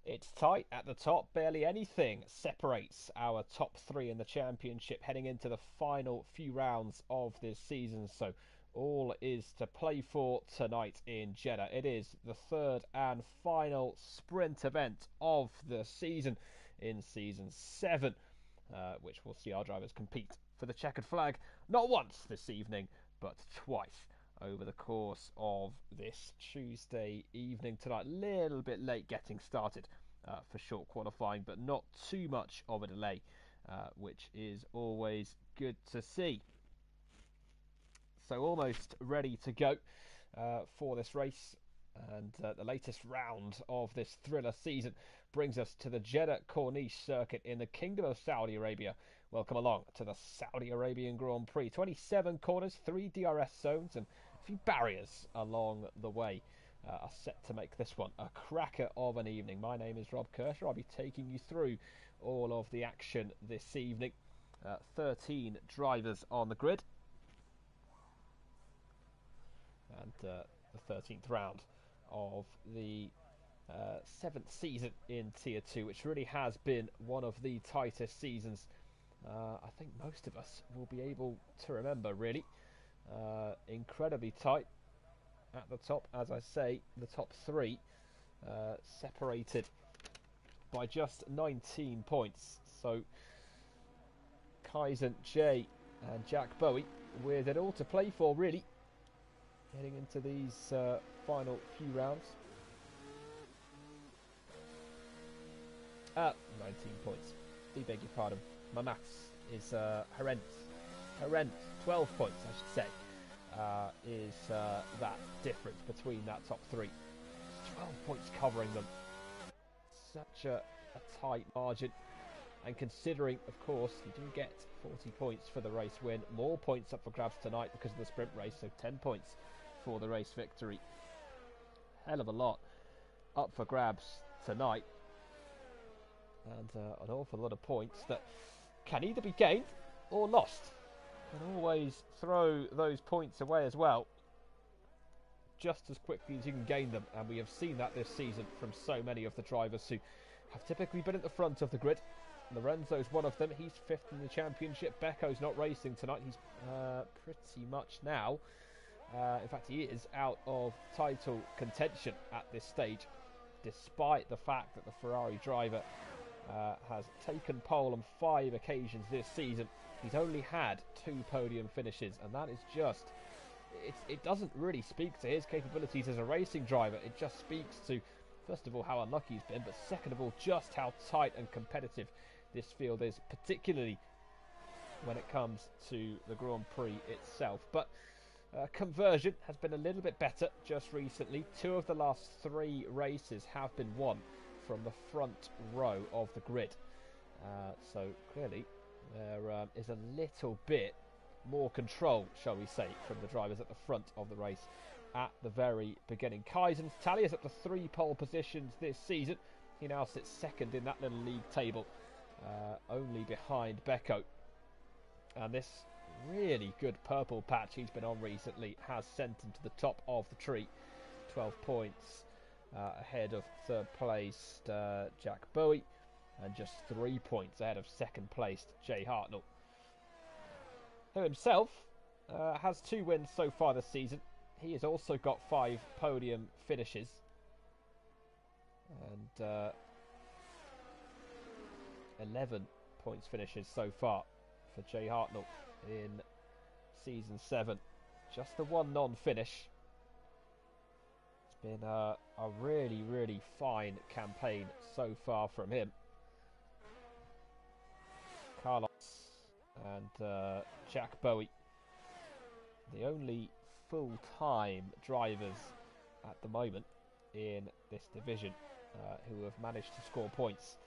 It's tight at the top. Barely anything separates our top three in the championship heading into the final few rounds of this season. So all is to play for tonight in Jeddah. It is the third and final sprint event of the season in season 7, which will see our drivers compete for the checkered flag not once this evening, but twice over the course of this Tuesday evening tonight. Little bit late getting started for short qualifying, but not too much of a delay, which is always good to see. So almost ready to go for this race. And the latest round of this thriller season brings us to the Jeddah Corniche circuit in the Kingdom of Saudi Arabia. Welcome along to the Saudi Arabian Grand Prix. 27 corners, 3 DRS zones, and a few barriers along the way are set to make this one a cracker of an evening. My name is Rob Kershaw. I'll be taking you through all of the action this evening. 13 drivers on the grid. And the 13th round of the 7th season in Tier 2, which really has been one of the tightest seasons I think most of us will be able to remember, really. Incredibly tight at the top, as I say, the top three separated by just 19 points. So Kaizen, Jay and Jack Bowie with it all to play for, really, heading into these final few rounds. 19 points. Do beg your pardon. My maths is horrendous. 12 points, I should say, is that difference between that top three. 12 points covering them. Such a tight margin. And considering, of course, you do get 40 points for the race win, more points up for grabs tonight because of the sprint race, so 10 points for the race victory. Hell of a lot up for grabs tonight. And an awful lot of points that can either be gained or lost. And always throw those points away as well, just as quickly as you can gain them. And we have seen that this season from so many of the drivers who have typically been at the front of the grid. Lorenzo's one of them. He's 5th in the championship. Becco's not racing tonight. He's pretty much now, in fact he is out of title contention at this stage, despite the fact that the Ferrari driver has taken pole on 5 occasions this season. He's only had 2 podium finishes, and that is just, it doesn't really speak to his capabilities as a racing driver. It just speaks to, first of all, how unlucky he's been, but second of all, just how tight and competitive this field is, particularly when it comes to the Grand Prix itself. But conversion has been a little bit better just recently. 2 of the last 3 races have been won from the front row of the grid. So clearly there is a little bit more control, shall we say, from the drivers at the front of the race at the very beginning. Kaizen's tally is up to 3 pole positions this season. He now sits 2nd in that little league table, only behind Becco. And this really good purple patch he's been on recently has sent him to the top of the tree. 12 points ahead of 3rd placed Jack Bowie, and just 3 points ahead of 2nd placed Jay Hartnell, who himself has 2 wins so far this season. He has also got 5 podium finishes, and 11 points finishes so far for Jay Hartnell in season 7. Just the 1 non-finish. It's been a really, really fine campaign so far from him. Carlos and Jack Bowie, the only full-time drivers at the moment in this division who have managed to score points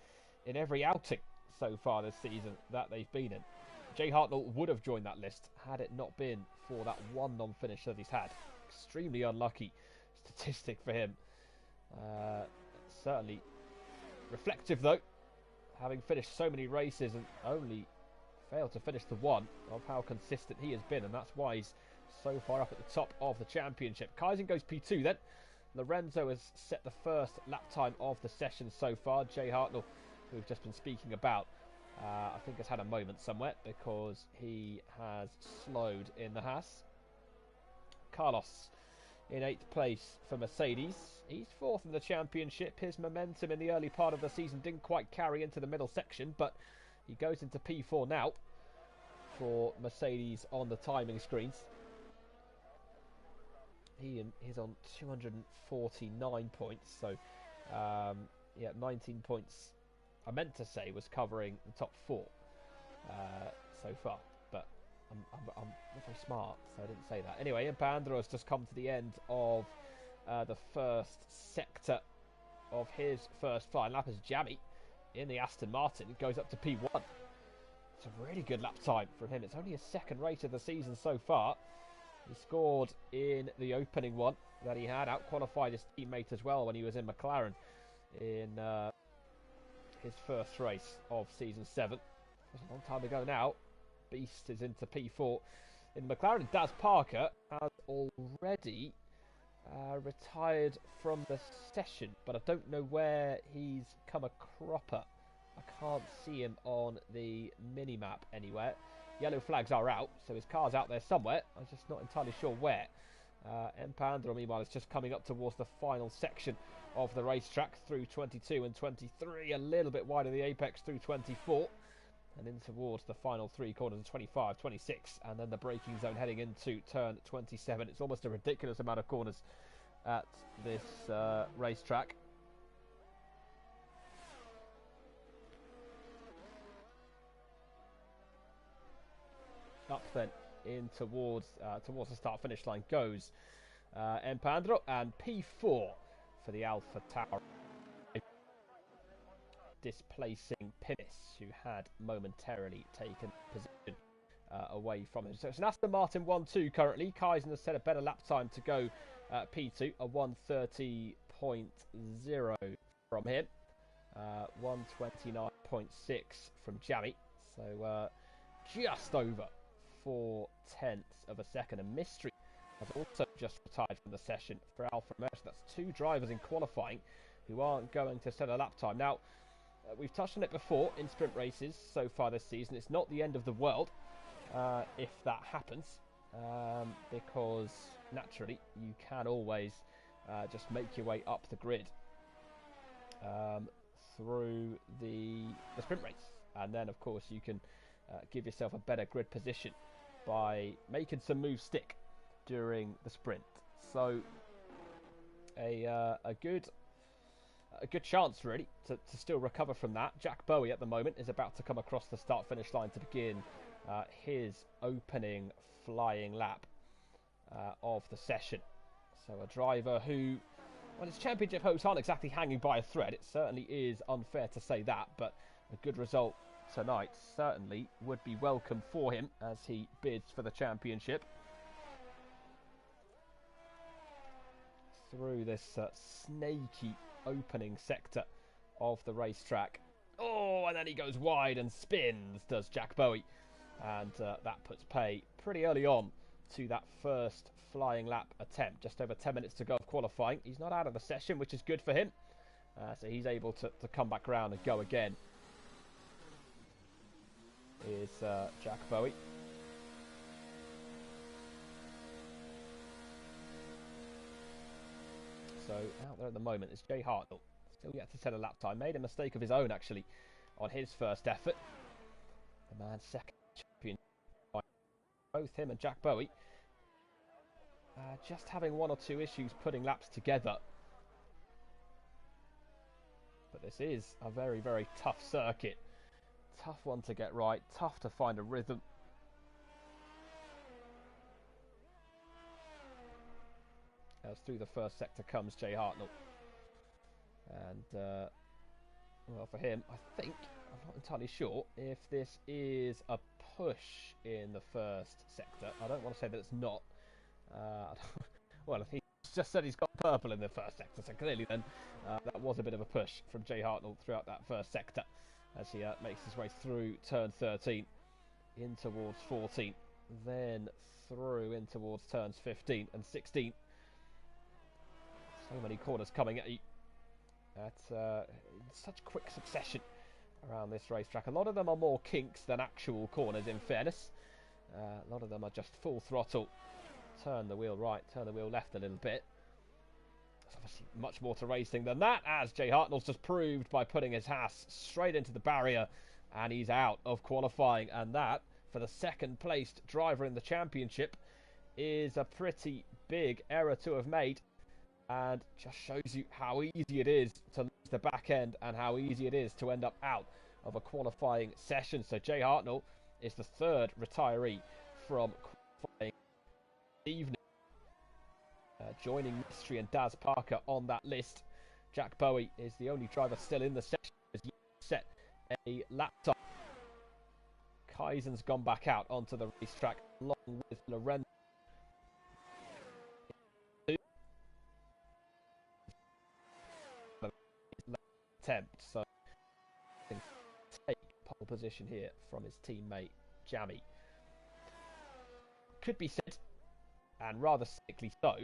in every outing so far this season that they've been in. Jay Hartnell would have joined that list had it not been for that 1 non-finish that he's had. Extremely unlucky statistic for him. Certainly reflective though, having finished so many races and only failed to finish the 1, of how consistent he has been, and that's why he's so far up at the top of the championship. Kaizen goes P2 then. Lorenzo has set the first lap time of the session so far. Jay Hartnell, who we've just been speaking about, I think has had a moment somewhere because he has slowed in the Haas. Carlos in 8th place for Mercedes. He's 4th in the championship. His momentum in the early part of the season didn't quite carry into the middle section, but he goes into P4 now for Mercedes on the timing screens. He's on 249 points, so yeah, 19 points I meant to say was covering the top 4 so far, but I'm not very smart, so I didn't say that. Anyway, Impandro has just come to the end of the first sector of his first flying lap as Jamie in the Aston Martin goes up to P1. It's a really good lap time from him. It's only his second race of the season so far. He scored in the opening one that he had, out-qualified his teammate as well when he was in McLaren in his first race of season 7. It was a long time ago now. Beast is into P4 in McLaren. Daz Parker has already retired from the session, but I don't know where he's come a cropper. I can't see him on the mini-map anywhere. Yellow flags are out, so his car's out there somewhere. I'm just not entirely sure where. Empandro, meanwhile, is just coming up towards the final section of the racetrack through 22 and 23, a little bit wide of the apex through 24, and in towards the final 3 corners of 25, 26, and then the braking zone heading into turn 27. It's almost a ridiculous amount of corners at this racetrack. Up then in towards the start finish line goes Empandro, and P4 for the Alpha Tauri, displacing Pimis, who had momentarily taken position away from him. So it's an Aston Martin 1-2 currently. Kaizen has set a better lap time to go P2, a 1:30.0 from him, 1:29.6 from Jamie. So just over 0.4 of a second. And Mystery has also just retired from the session for Alfa Romeo. So that's 2 drivers in qualifying who aren't going to set a lap time. Now, we've touched on it before in sprint races so far this season. It's not the end of the world if that happens, because naturally you can always just make your way up the grid through the sprint race, and then of course you can give yourself a better grid position by making some moves stick during the sprint. So a good chance really to still recover from that. Jack Bowie at the moment is about to come across the start finish line to begin his opening flying lap of the session. So a driver who, well, his championship hopes aren't exactly hanging by a thread. It certainly is unfair to say that, but a good result tonight certainly would be welcome for him as he bids for the championship. Through this snaky opening sector of the racetrack. Oh, and then he goes wide and spins, does Jack Bowie. And that puts pay pretty early on to that first flying lap attempt. Just over 10 minutes to go of qualifying. He's not out of the session, which is good for him. So he's able to come back around and go again. Is Jack Bowie. So out there at the moment is Jay Hartnell. Still yet to set a lap time. Made a mistake of his own actually on his first effort. The man's second champion. Both him and Jack Bowie just having 1 or 2 issues putting laps together. But this is a very, very tough circuit. Tough one to get right. Tough to find a rhythm. As through the first sector comes Jay Hartnell. And, well, for him, I think, I'm not entirely sure if this is a push in the first sector. I don't want to say that it's not. Well, he just said he's got purple in the first sector, so clearly then that was a bit of a push from Jay Hartnell throughout that first sector as he makes his way through turn 13 in towards 14, then through in towards turns 15 and 16. So many corners coming at you at in such quick succession around this racetrack. A lot of them are more kinks than actual corners, in fairness. A lot of them are just full throttle. Turn the wheel right, turn the wheel left a little bit. There's obviously much more to racing than that, as Jay Hartnell's just proved by putting his Haas straight into the barrier, and he's out of qualifying. And that, for the second placed driver in the championship, is a pretty big error to have made, and just shows you how easy it is to lose the back end and how easy it is to end up out of a qualifying session. So Jay Hartnell is the third retiree from qualifying this evening. Joining Mystery and Daz Parker on that list, Jack Bowie is the only driver still in the session who has set a lap time. Kaisen's gone back out onto the racetrack along with Lorenzo. Attempt, so take pole position here from his teammate Jamie. Could be said, and rather sickly so,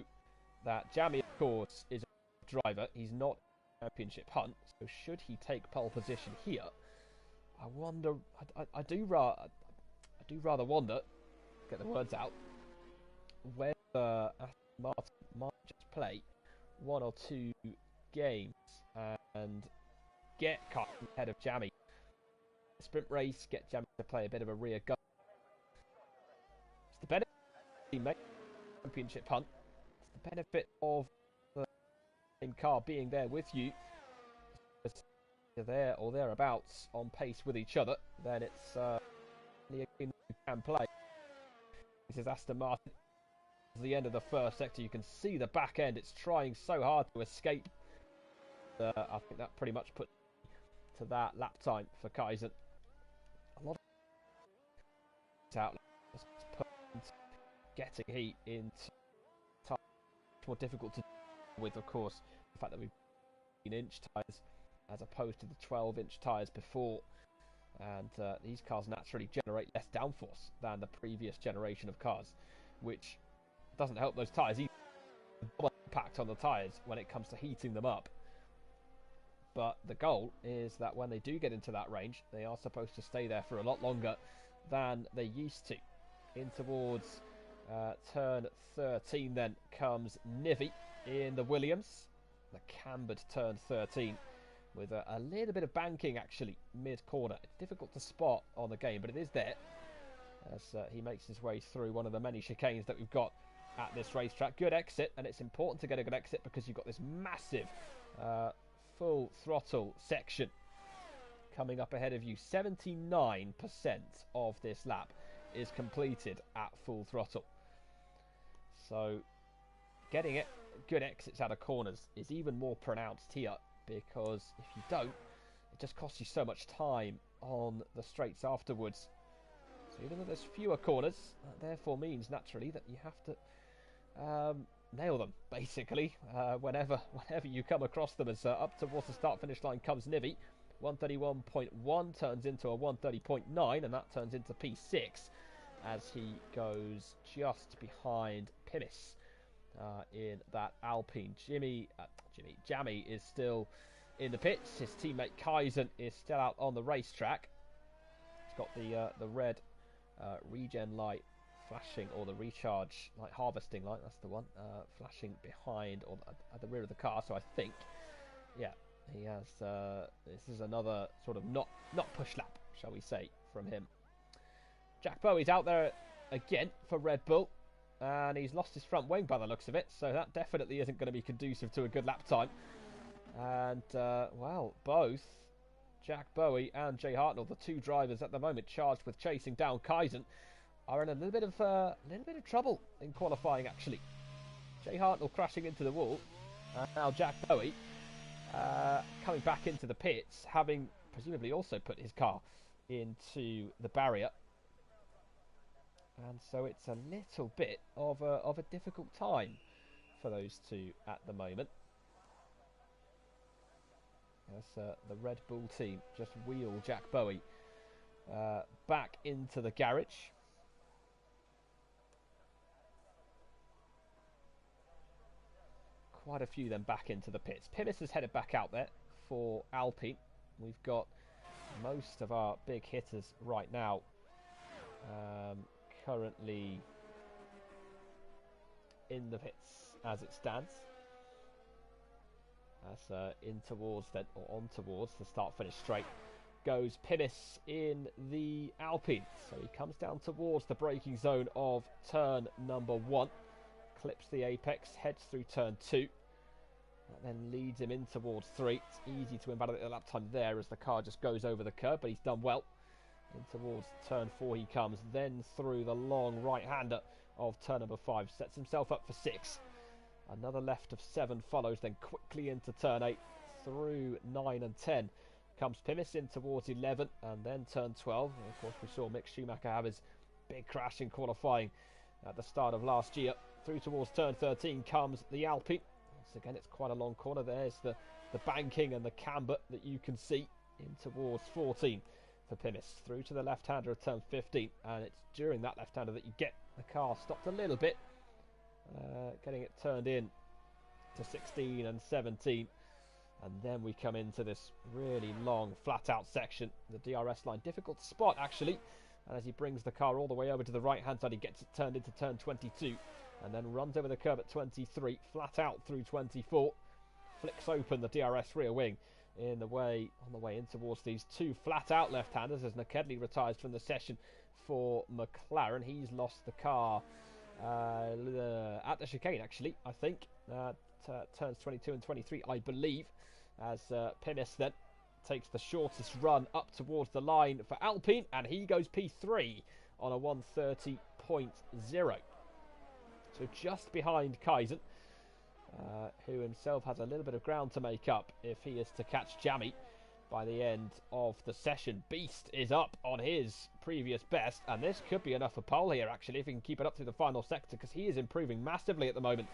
that Jamie, of course, is a driver. He's not a championship hunt, so should he take pole position here, I wonder. I do rather wonder. Get the words out. Whether Aston Martin might just play one or two games and get cut ahead of Jamie. Sprint race, get Jamie to play a bit of a rear guard. It's the benefit of the championship hunt. It's the benefit of the same car being there with you. If you're there or thereabouts on pace with each other, then it's the game you can play. This is Aston Martin. At the end of the first sector, you can see the back end. It's trying so hard to escape. I think that pretty much put to that lap time for Kaisen. A lot of out getting heat into time, much more difficult to deal with, of course, the fact that we've 18-inch tyres as opposed to the 12-inch tyres before, and these cars naturally generate less downforce than the previous generation of cars, which doesn't help those tyres either. Impact on the tyres when it comes to heating them up. But the goal is that when they do get into that range, they are supposed to stay there for a lot longer than they used to. In towards turn 13 then comes Nivy in the Williams. The cambered turn 13 with a little bit of banking actually mid-corner. It's difficult to spot on the game, but it is there as he makes his way through one of the many chicanes that we've got at this racetrack. Good exit, and it's important to get a good exit because you've got this massive full throttle section coming up ahead of you. 79% of this lap is completed at full throttle, so getting it good exits out of corners is even more pronounced here, because if you don't, it just costs you so much time on the straights afterwards. So even though there's fewer corners, that therefore means naturally that you have to nail them, basically, whenever you come across them. As up towards the start-finish line comes Nivy. 131.1 turns into a 130.9, and that turns into P6 as he goes just behind Pimis in that Alpine. Jamie is still in the pits. His teammate Kaisen is still out on the racetrack. He's got the red regen light flashing, or the recharge light, harvesting light, that's the one, flashing behind or at the rear of the car. So I think, yeah, he has this is another sort of not push lap, shall we say, from him. Jack Bowie's out there again for Red Bull, and he's lost his front wing by the looks of it, so that definitely isn't going to be conducive to a good lap time. And well, both Jack Bowie and Jay Hartnell, the two drivers at the moment charged with chasing down Kaisen, are in a little bit of trouble in qualifying actually. Jay Hartnell crashing into the wall, and now Jack Bowie coming back into the pits, having presumably also put his car into the barrier. And so it's a little bit of a difficult time for those two at the moment. As the Red Bull team just wheel Jack Bowie back into the garage. quite a few then back into the pits. Pimis has headed back out there for Alpine. We've got most of our big hitters right now currently in the pits as it stands. That's in towards then, or on towards the start-finish straight goes Pimis in the Alpine. So he comes down towards the braking zone of turn number 1, clips the apex, heads through turn 2. That then leads him in towards 3. It's easy to invalidate the lap time there as the car just goes over the curb, but he's done well. In towards turn 4 he comes, then through the long right-hander of turn number 5, sets himself up for 6. Another left of 7 follows, then quickly into turn 8, through 9 and 10. Comes Pimis in towards 11, and then turn 12. And of course we saw Mick Schumacher have his big crash in qualifying at the start of last year. Through towards turn 13 comes the Alpine. Once again, it's quite a long corner. There's the banking and the camber that you can see in towards 14 for Pimis. Through to the left-hander of turn 15, and it's during that left-hander that you get the car stopped a little bit, getting it turned in to 16 and 17. And then we come into this really long flat-out section, the DRS line. Difficult to spot, actually. And as he brings the car all the way over to the right-hand side, he gets it turned into turn 22. And then runs over the curb at 23, flat out through 24. Flicks open the DRS rear wing on the way in towards these 2 flat-out left-handers as Nakedley retires from the session for McLaren. He's lost the car at the chicane, actually, I think. Turns 22 and 23, I believe, as Pimis then takes the shortest run up towards the line for Alpine, and he goes P3 on a 1:30.0. So just behind Kaizen, who himself has a little bit of ground to make up if he is to catch Jammy by the end of the session. Beast is up on his previous best, and this could be enough for pole here, actually, if he can keep it up through the final sector, because he is improving massively at the moment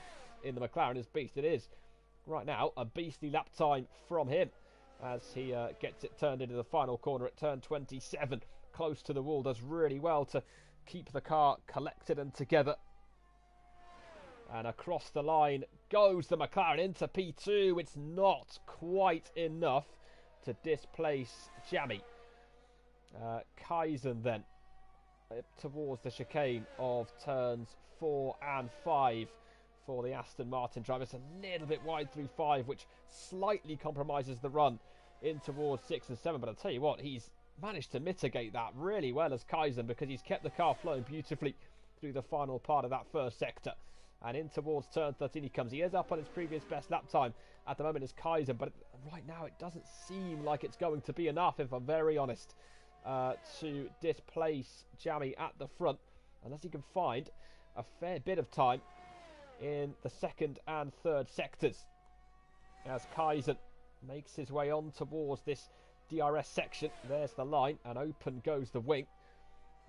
in the McLaren. As Beast it is right now, a beastly lap time from him as he gets it turned into the final corner at turn 27, close to the wall. Does really well to keep the car collected and together, and across the line goes the McLaren into P2. It's not quite enough to displace Jammy. Kaizen then towards the chicane of turns 4 and 5 for the Aston Martin driver. It's a little bit wide through 5, which slightly compromises the run in towards 6 and 7. But I'll tell you what, he's managed to mitigate that really well as Kaizen, because he's kept the car flowing beautifully through the final part of that first sector. And in towards turn 13 he comes. He is up on his previous best lap time at the moment as Kaizen, but right now it doesn't seem like it's going to be enough, if I'm very honest, to displace Jammy at the front, unless he can find a fair bit of time in the second and third sectors, as Kaizen makes his way on towards this DRS section. There's the line, and open goes the wing.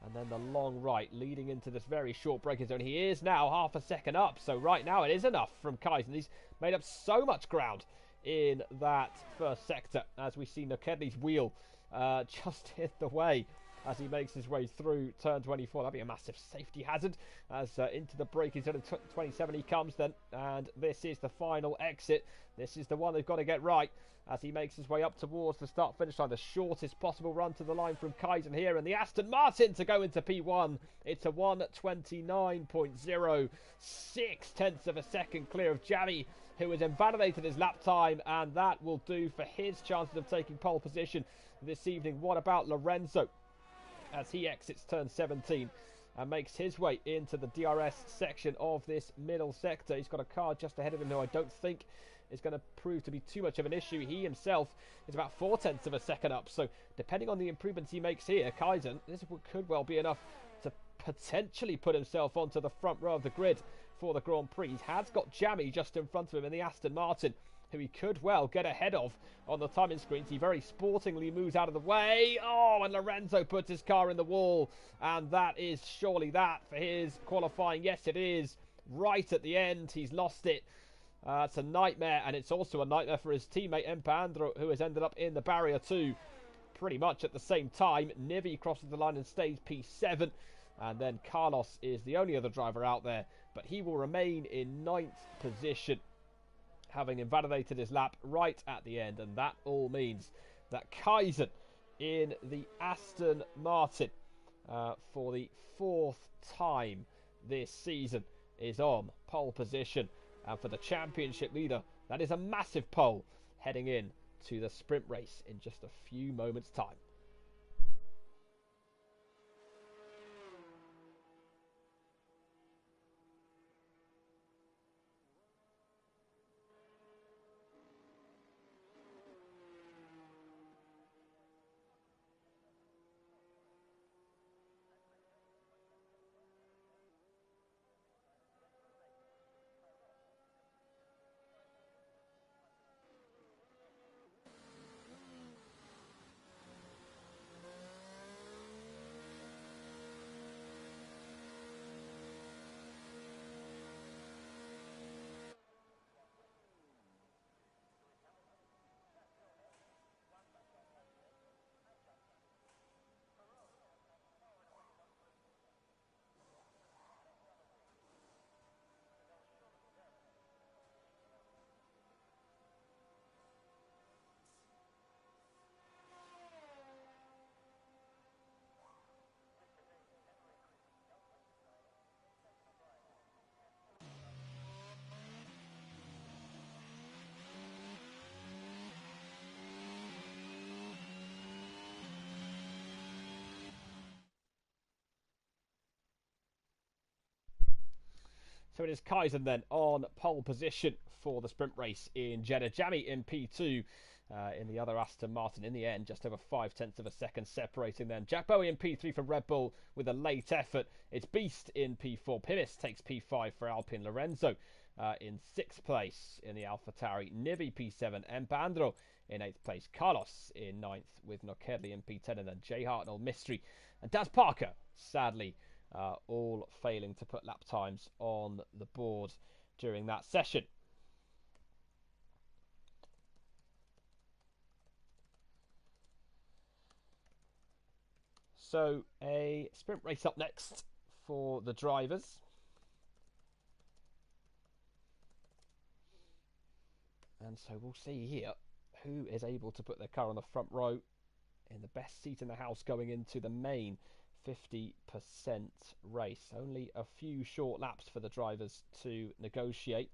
And then the long right leading into this very short braking zone. He is now half a second up. So right now it is enough from Kaizen. He's made up so much ground in that first sector, as we see Nakedley's wheel just hit the way as he makes his way through turn 24. That'd be a massive safety hazard as into the braking zone of 27 he comes then. And this is the final exit. This is the one they've got to get right as he makes his way up towards the start-finish line. The shortest possible run to the line from Kaizen here. And the Aston Martin to go into P1. It's a 1:29.0. 6/10 of a second clear of Jammy, who has invalidated his lap time. And that will do for his chances of taking pole position this evening. What about Lorenzo, as he exits turn 17 and makes his way into the DRS section of this middle sector? He's got a car just ahead of him who I don't think is going to prove to be too much of an issue. He himself is about 4/10 of a second up, so depending on the improvements he makes here, Kaizen, this could well be enough to potentially put himself onto the front row of the grid for the Grand Prix. He has got Jammy just in front of him in the Aston Martin, who he could well get ahead of on the timing screens. He very sportingly moves out of the way. Oh, and Lorenzo puts his car in the wall. And that is surely that for his qualifying. Yes, it is. Right at the end, he's lost it. It's a nightmare, and it's also a nightmare for his teammate Empandro, who has ended up in the barrier too, pretty much at the same time. Nivi crosses the line and stays P7. And then Carlos is the only other driver out there, but he will remain in 9th position. having invalidated his lap right at the end, and that all means that Kaizen in the Aston Martin for the 4th time this season is on pole position, and for the championship leader, that is a massive pole heading in to the sprint race in just a few moments' time. So it is Kaizen then on pole position for the sprint race in Jeddah. Jamie in P2 in the other Aston Martin. In the end, just over 5/10 of a second separating them. Jack Bowie in P3 for Red Bull with a late effort. It's Beast in P4. Pimis takes P5 for Alpine. Lorenzo in 6th place in the AlphaTauri. Nivi P7. Embandro in 8th place. Carlos in 9th with Nokedli in P10. And then Jay Hartnell, Mystery. And Daz Parker, sadly, all failing to put lap times on the board during that session. So a sprint race up next for the drivers. And so we'll see here who is able to put their car on the front row in the best seat in the house going into the main 50% race. Only a few short laps for the drivers to negotiate.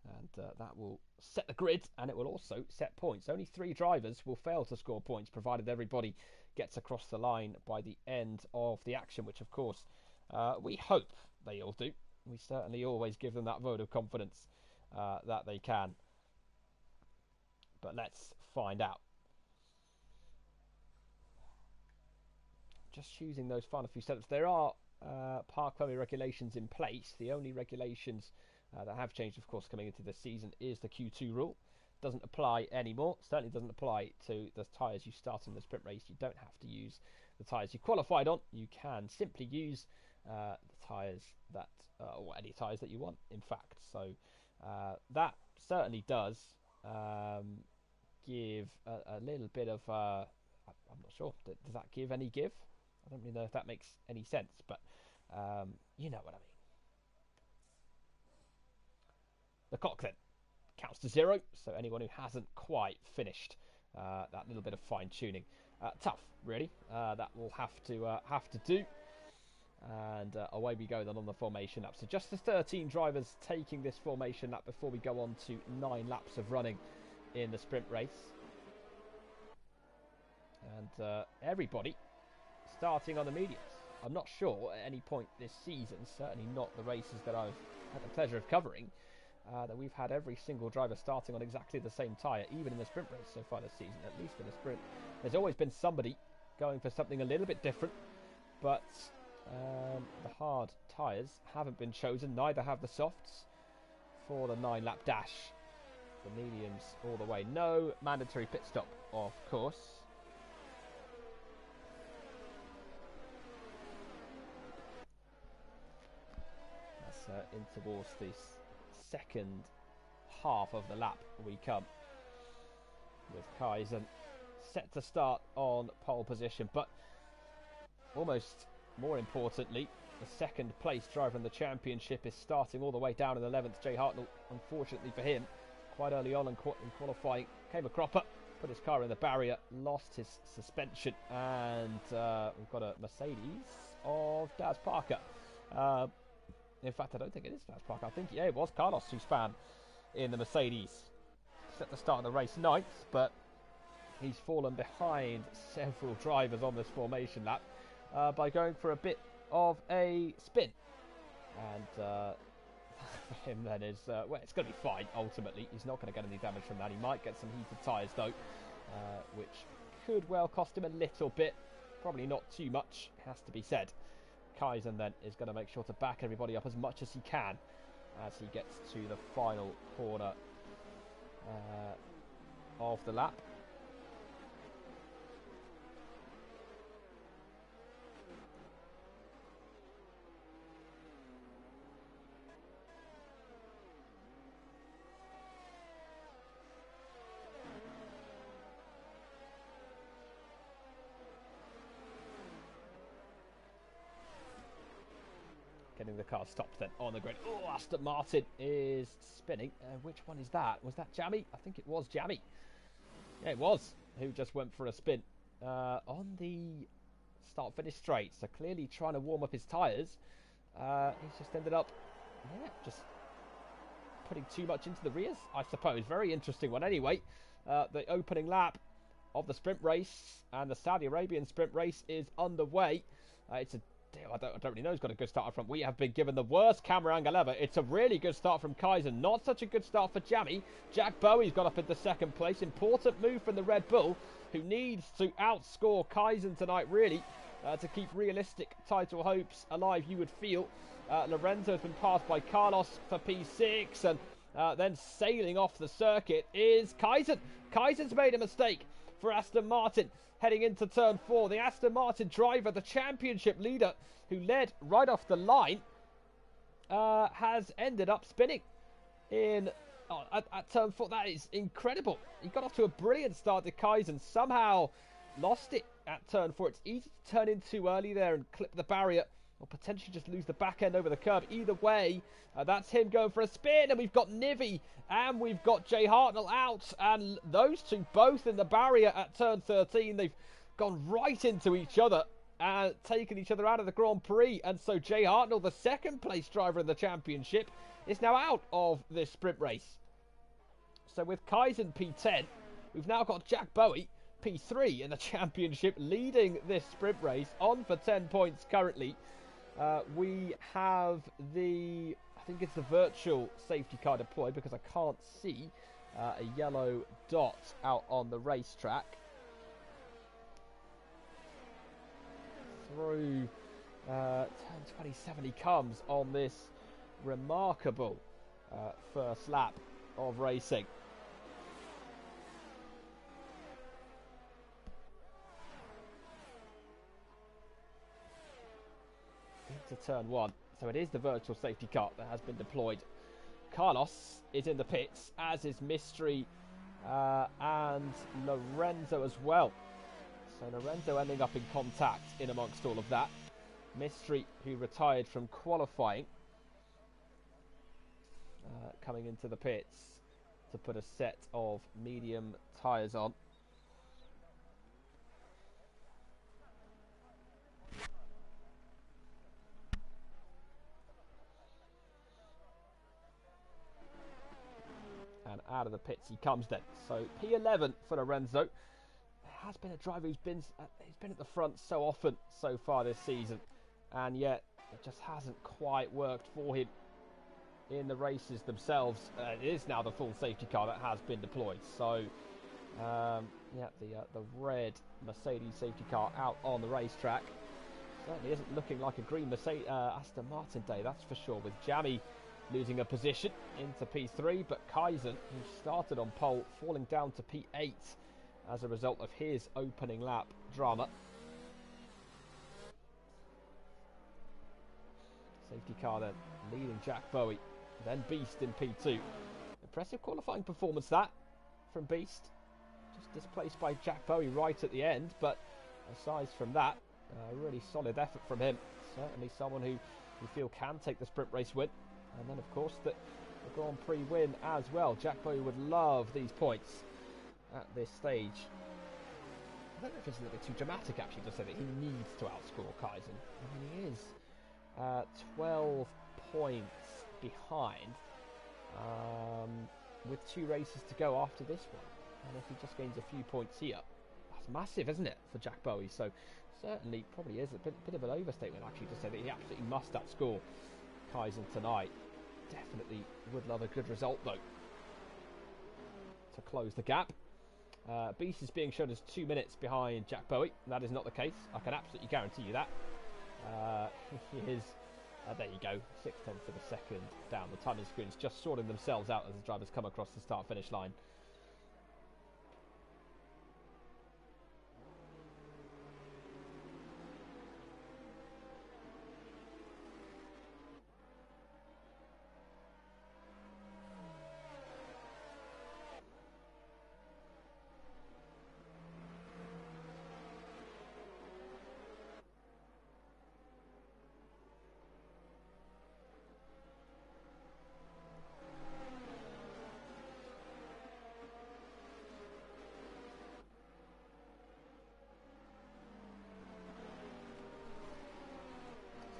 And that will set the grid, and it will also set points. Only 3 drivers will fail to score points, provided everybody gets across the line by the end of the action, which of course we hope they all do. We certainly always give them that vote of confidence that they can. But let's find out. Just choosing those final few setups. There are park permit regulations in place. The only regulations that have changed, of course, coming into this season is the Q2 rule. Doesn't apply anymore. Certainly doesn't apply to the tyres you start in the sprint race. You don't have to use the tyres you qualified on. You can simply use the tyres that, or any tyres that you want, in fact. So that certainly does give a little bit of, I'm not sure, does that give any give? I don't really know if that makes any sense, but you know what I mean. The clock then counts to 0, so anyone who hasn't quite finished that little bit of fine tuning, tough really. That will have to do, and away we go then on the formation lap. So just the 13 drivers taking this formation lap before we go on to 9 laps of running in the sprint race, and everybody starting on the mediums. I'm not sure at any point this season, certainly not the races that I've had the pleasure of covering, that we've had every single driver starting on exactly the same tyre, even in the sprint race so far this season. At least in the sprint, there's always been somebody going for something a little bit different, but the hard tyres haven't been chosen, neither have the softs for the 9-lap dash. The mediums all the way. No mandatory pit stop, of course. In towards the second half of the lap we come, with Kaizen set to start on pole position, but almost more importantly, the second place driver in the championship, is starting all the way down in 11th. Jay Hartnell, unfortunately for him, quite early on in qualifying, came a cropper, put his car in the barrier, lost his suspension, and we've got a Mercedes of Daz Parker. In fact, I don't think it is Daz Parker. I think, yeah, it was Carlos who span in the Mercedes. Set the start of the race ninth, but he's fallen behind several drivers on this formation lap by going for a bit of a spin. And for him then is, well, it's going to be fine, ultimately. He's not going to get any damage from that. He might get some heated tyres, though, which could well cost him a little bit. Probably not too much, has to be said. Kaizen then is going to make sure to back everybody up as much as he can as he gets to the final corner of the lap. Getting the car stopped then on the grid. Oh, Aston Martin is spinning. Which one is that? Was that Jammy? I think it was Jammy. Yeah, it was. Who just went for a spin on the start-finish straight. So clearly trying to warm up his tyres. He's just ended up, yeah, just putting too much into the rears, I suppose. Very interesting one. Anyway, the opening lap of the sprint race and the Saudi Arabian sprint race is underway. It's a I don't really know who's got a good start up front. We have been given the worst camera angle ever. It's a really good start from Kaizen. Not such a good start for Jammy. Jack Bowie's got up into second place. Important move from the Red Bull, who needs to outscore Kaizen tonight, really, to keep realistic title hopes alive, you would feel. Lorenzo has been passed by Carlos for P6, and then sailing off the circuit is Kaizen. Kaizen's made a mistake for Aston Martin heading into turn 4. The Aston Martin driver, the championship leader, who led right off the line, has ended up spinning in at turn 4. That is incredible. He got off to a brilliant start to Kaizen, somehow lost it at turn 4. It's easy to turn in too early there and clip the barrier, or potentially just lose the back end over the curb. Either way, that's him going for a spin, and we've got Nivy and we've got Jay Hartnell out, and those two both in the barrier at turn 13. They've gone right into each other and taken each other out of the Grand Prix, and so Jay Hartnell, the second place driver in the championship, is now out of this sprint race. So with Kaizen P10, we've now got Jack Bowie P3 in the championship, leading this sprint race on for 10 points currently. We have the, I think it's the virtual safety car deployed, because I can't see a yellow dot out on the racetrack. Through turn 27 he comes on this remarkable first lap of racing. Into turn 1. So it is the virtual safety car that has been deployed. Carlos is in the pits, as is Mystery and Lorenzo as well. So Lorenzo ending up in contact in amongst all of that. Mystery, who retired from qualifying, coming into the pits to put a set of medium tyres on. And out of the pits he comes then. So P11 for Lorenzo. Has been a driver who's been at the front so often so far this season, and yet it just hasn't quite worked for him in the races themselves. It is now the full safety car that has been deployed. So yeah, the red Mercedes safety car out on the racetrack certainly isn't looking like a green Mercedes Aston Martin day, that's for sure, with Jammy losing a position into P3, but Kaizen, who started on pole, falling down to P8 as a result of his opening lap drama. Safety car then leading Jack Bowie, then Beast in P2. Impressive qualifying performance that from Beast. Just displaced by Jack Bowie right at the end, but aside from that, really solid effort from him. certainly someone who you feel can take the sprint race win. And then, of course, the Grand Prix win as well. Jack Bowie would love these points at this stage. I don't know if it's a little bit too dramatic, actually, to say that he needs to outscore Kaizen. I mean, he is 12 points behind with 2 races to go after this one. And if he just gains a few points here, that's massive, isn't it, for Jack Bowie? So certainly probably is a bit of an overstatement, actually, to say that he absolutely must outscore Kaizen tonight. Definitely would love a good result, though, to close the gap. Beast is being shown as 2 minutes behind Jack Bowie. That is not the case. I can absolutely guarantee you that. He is, there you go, 0.6 of a second down. The timing screens just sorting themselves out as the drivers come across the start-finish line.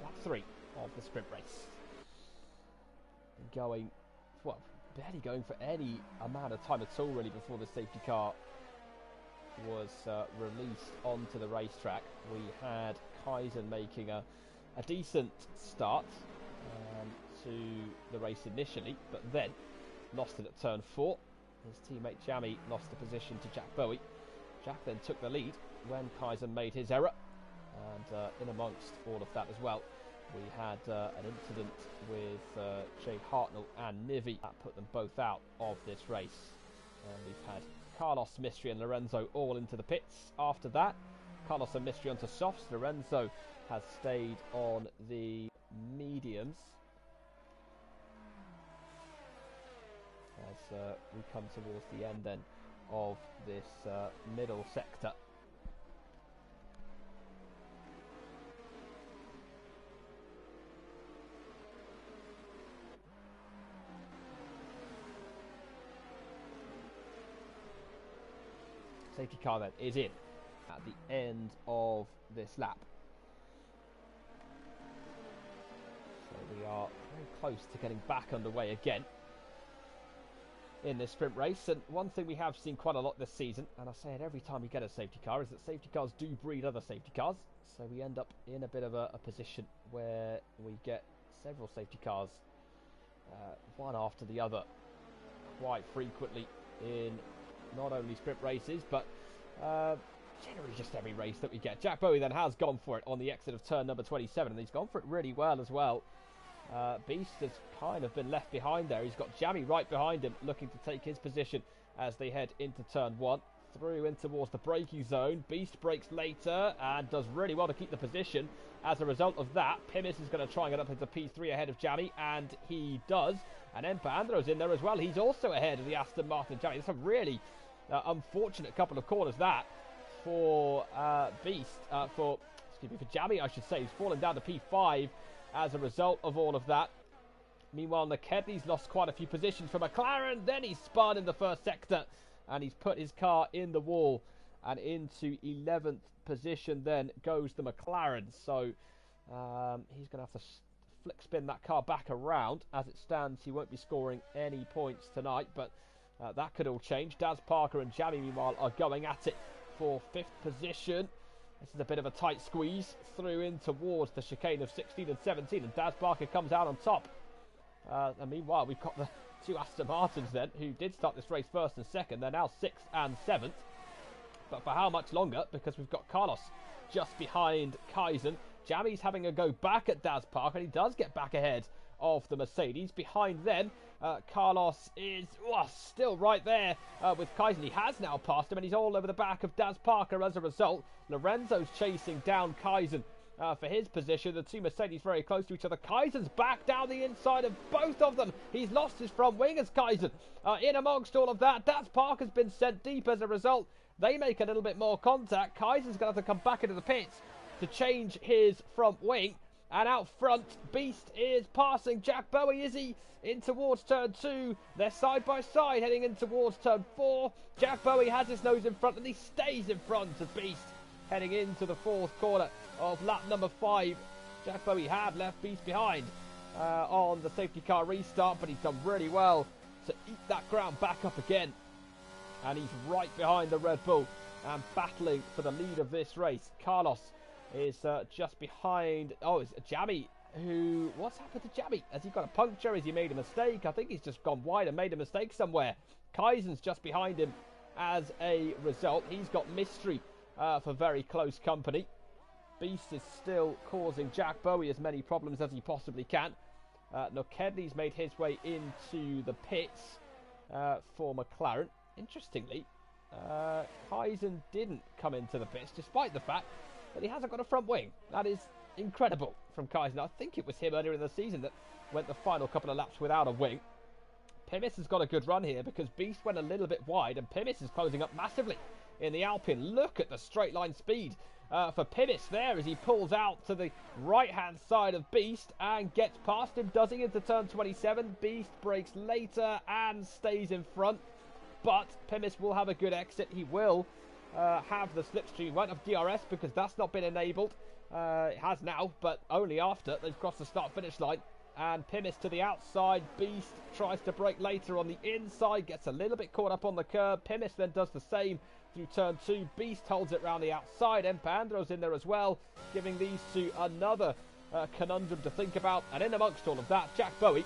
Lap 3 of the sprint race. Going, well, barely going for any amount of time at all, really, before the safety car was released onto the racetrack. We had Kaizen making a decent start to the race initially, but then lost it at turn 4. His teammate Jamie lost the position to Jack Bowie. Jack then took the lead when Kaizen made his error, and in amongst all of that as well, we had an incident with Jay Hartnell and Nivi that put them both out of this race. We've had Carlos, Mystery and Lorenzo all into the pits. After that, Carlos and Mystery onto softs. Lorenzo has stayed on the mediums as we come towards the end then of this middle sector. Safety car then is in at the end of this lap. So we are very close to getting back underway again in this sprint race. And one thing we have seen quite a lot this season, and I say it every time we get a safety car, is that safety cars do breed other safety cars. So we end up in a bit of a position where we get several safety cars, one after the other, quite frequently in not only sprint races, but generally just every race that we get. Jack Bowie then has gone for it on the exit of turn number 27, and he's gone for it really well as well. Beast has kind of been left behind there. He's got Jamie right behind him, looking to take his position as they head into turn 1. Through in towards the braking zone. Beast brakes later and does really well to keep the position. As a result of that, Pimis is going to try and get up into P3 ahead of Jamie, and he does. And Empandro's in there as well. He's also ahead of the Aston Martin Jamie. It's a really unfortunate couple of corners that for Beast, for Jamie, I should say. He's fallen down to P5 as a result of all of that. Meanwhile, Nakedley's lost quite a few positions for McLaren. Then he's spun in the first sector, and he's put his car in the wall, and into 11th position then goes the McLaren. So he's going to have to flick spin that car back around. As it stands, he won't be scoring any points tonight, but that could all change. Daz Parker and Jamie, meanwhile, are going at it for 5th position. This is a bit of a tight squeeze through in towards the chicane of 16 and 17, and Daz Parker comes out on top. And meanwhile, we've got the 2 Aston Martins then, who did start this race 1st and 2nd. They're now 6th and 7th. But for how much longer? Because we've got Carlos just behind Kaizen. Jamie's having a go back at Daz Parker, and he does get back ahead of the Mercedes. Behind then, Carlos is still right there with Kaizen. He has now passed him, and he's all over the back of Daz Parker as a result. Lorenzo's chasing down Kaizen for his position. The 2 Mercedes very close to each other. Kaizen's back down the inside of both of them. He's lost his front wing as Kaizen. In amongst all of that, Daz Parker's been sent deep as a result. They make a little bit more contact. Kaizen's going to have to come back into the pits to change his front wing. And out front, Beast is passing Jack Bowie, is he? In towards turn 2. They're side by side heading in towards turn 4. Jack Bowie has his nose in front and he stays in front of Beast heading into the 4th corner of lap number 5. Jack Bowie had left Beast behind on the safety car restart, but he's done really well to eat that ground back up again. And he's right behind the Red Bull and battling for the lead of this race. Carlos is just behind. Oh, it's Jammy. What's happened to Jammy? Has he got a puncture? Has he made a mistake? I think he's just gone wide and made a mistake somewhere. Kaizen's just behind him as a result. He's got Mystery for very close company. Beast is still causing Jack Bowie as many problems as he possibly can. Nokedley's made his way into the pits for McLaren. Interestingly, Kaizen didn't come into the pits, despite the fact that he hasn't got a front wing. That is incredible from Kaizen. I think it was him earlier in the season that went the final couple of laps without a wing. Pimis has got a good run here because Beast went a little bit wide and Pimis is closing up massively in the Alpine. Look at the straight line speed for Pimis there as he pulls out to the right hand side of Beast and gets past him. Does he into turn 27? Beast brakes later and stays in front, but Pimis will have a good exit. He will have the slipstream. Won't have DRS because that's not been enabled. It has now, but only after they've crossed the start finish line. And Pimis to the outside. Beast tries to brake later on the inside, gets a little bit caught up on the curb. Pimis then does the same through turn 2. Beast holds it round the outside. Empandro's in there as well, giving these two another conundrum to think about. And in amongst all of that, Jack Bowie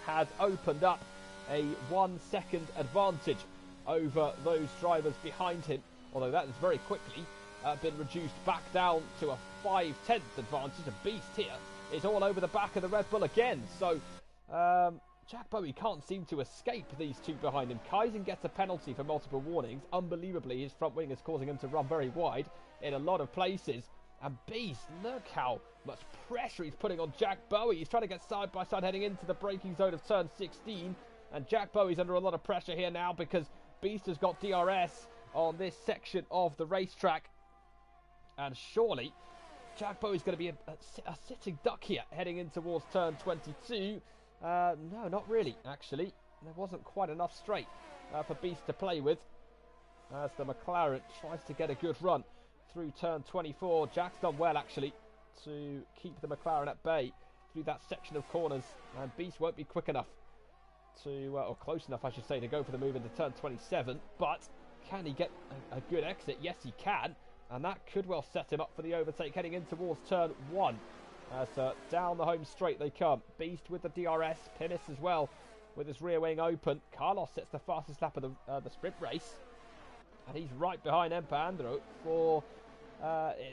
has opened up a 1 second advantage over those drivers behind him, although that has very quickly been reduced back down to a 5/10 advantage. And Beast here is all over the back of the Red Bull again. So Jack Bowie can't seem to escape these two behind him. Kaizen gets a penalty for multiple warnings. Unbelievably, his front wing is causing him to run very wide in a lot of places. And Beast, look how much pressure he's putting on Jack Bowie. He's trying to get side by side heading into the braking zone of turn 16. And Jack Bowie's under a lot of pressure here now because Beast has got DRS on this section of the racetrack. And surely Jack Bowie's going to be a sitting duck here heading in towards turn 22. No, not really, actually. There wasn't quite enough straight for Beast to play with as the McLaren tries to get a good run through turn 24. Jack's done well, actually, to keep the McLaren at bay through that section of corners. And Beast won't be quick enough to, or close enough, I should say, to go for the move into turn 27. But can he get a good exit? Yes, he can. And that could well set him up for the overtake heading in towards turn 1. As down the home straight they come. Beast with the DRS. Pimis as well with his rear wing open. Carlos sets the fastest lap of the sprint race. And he's right behind Empandro for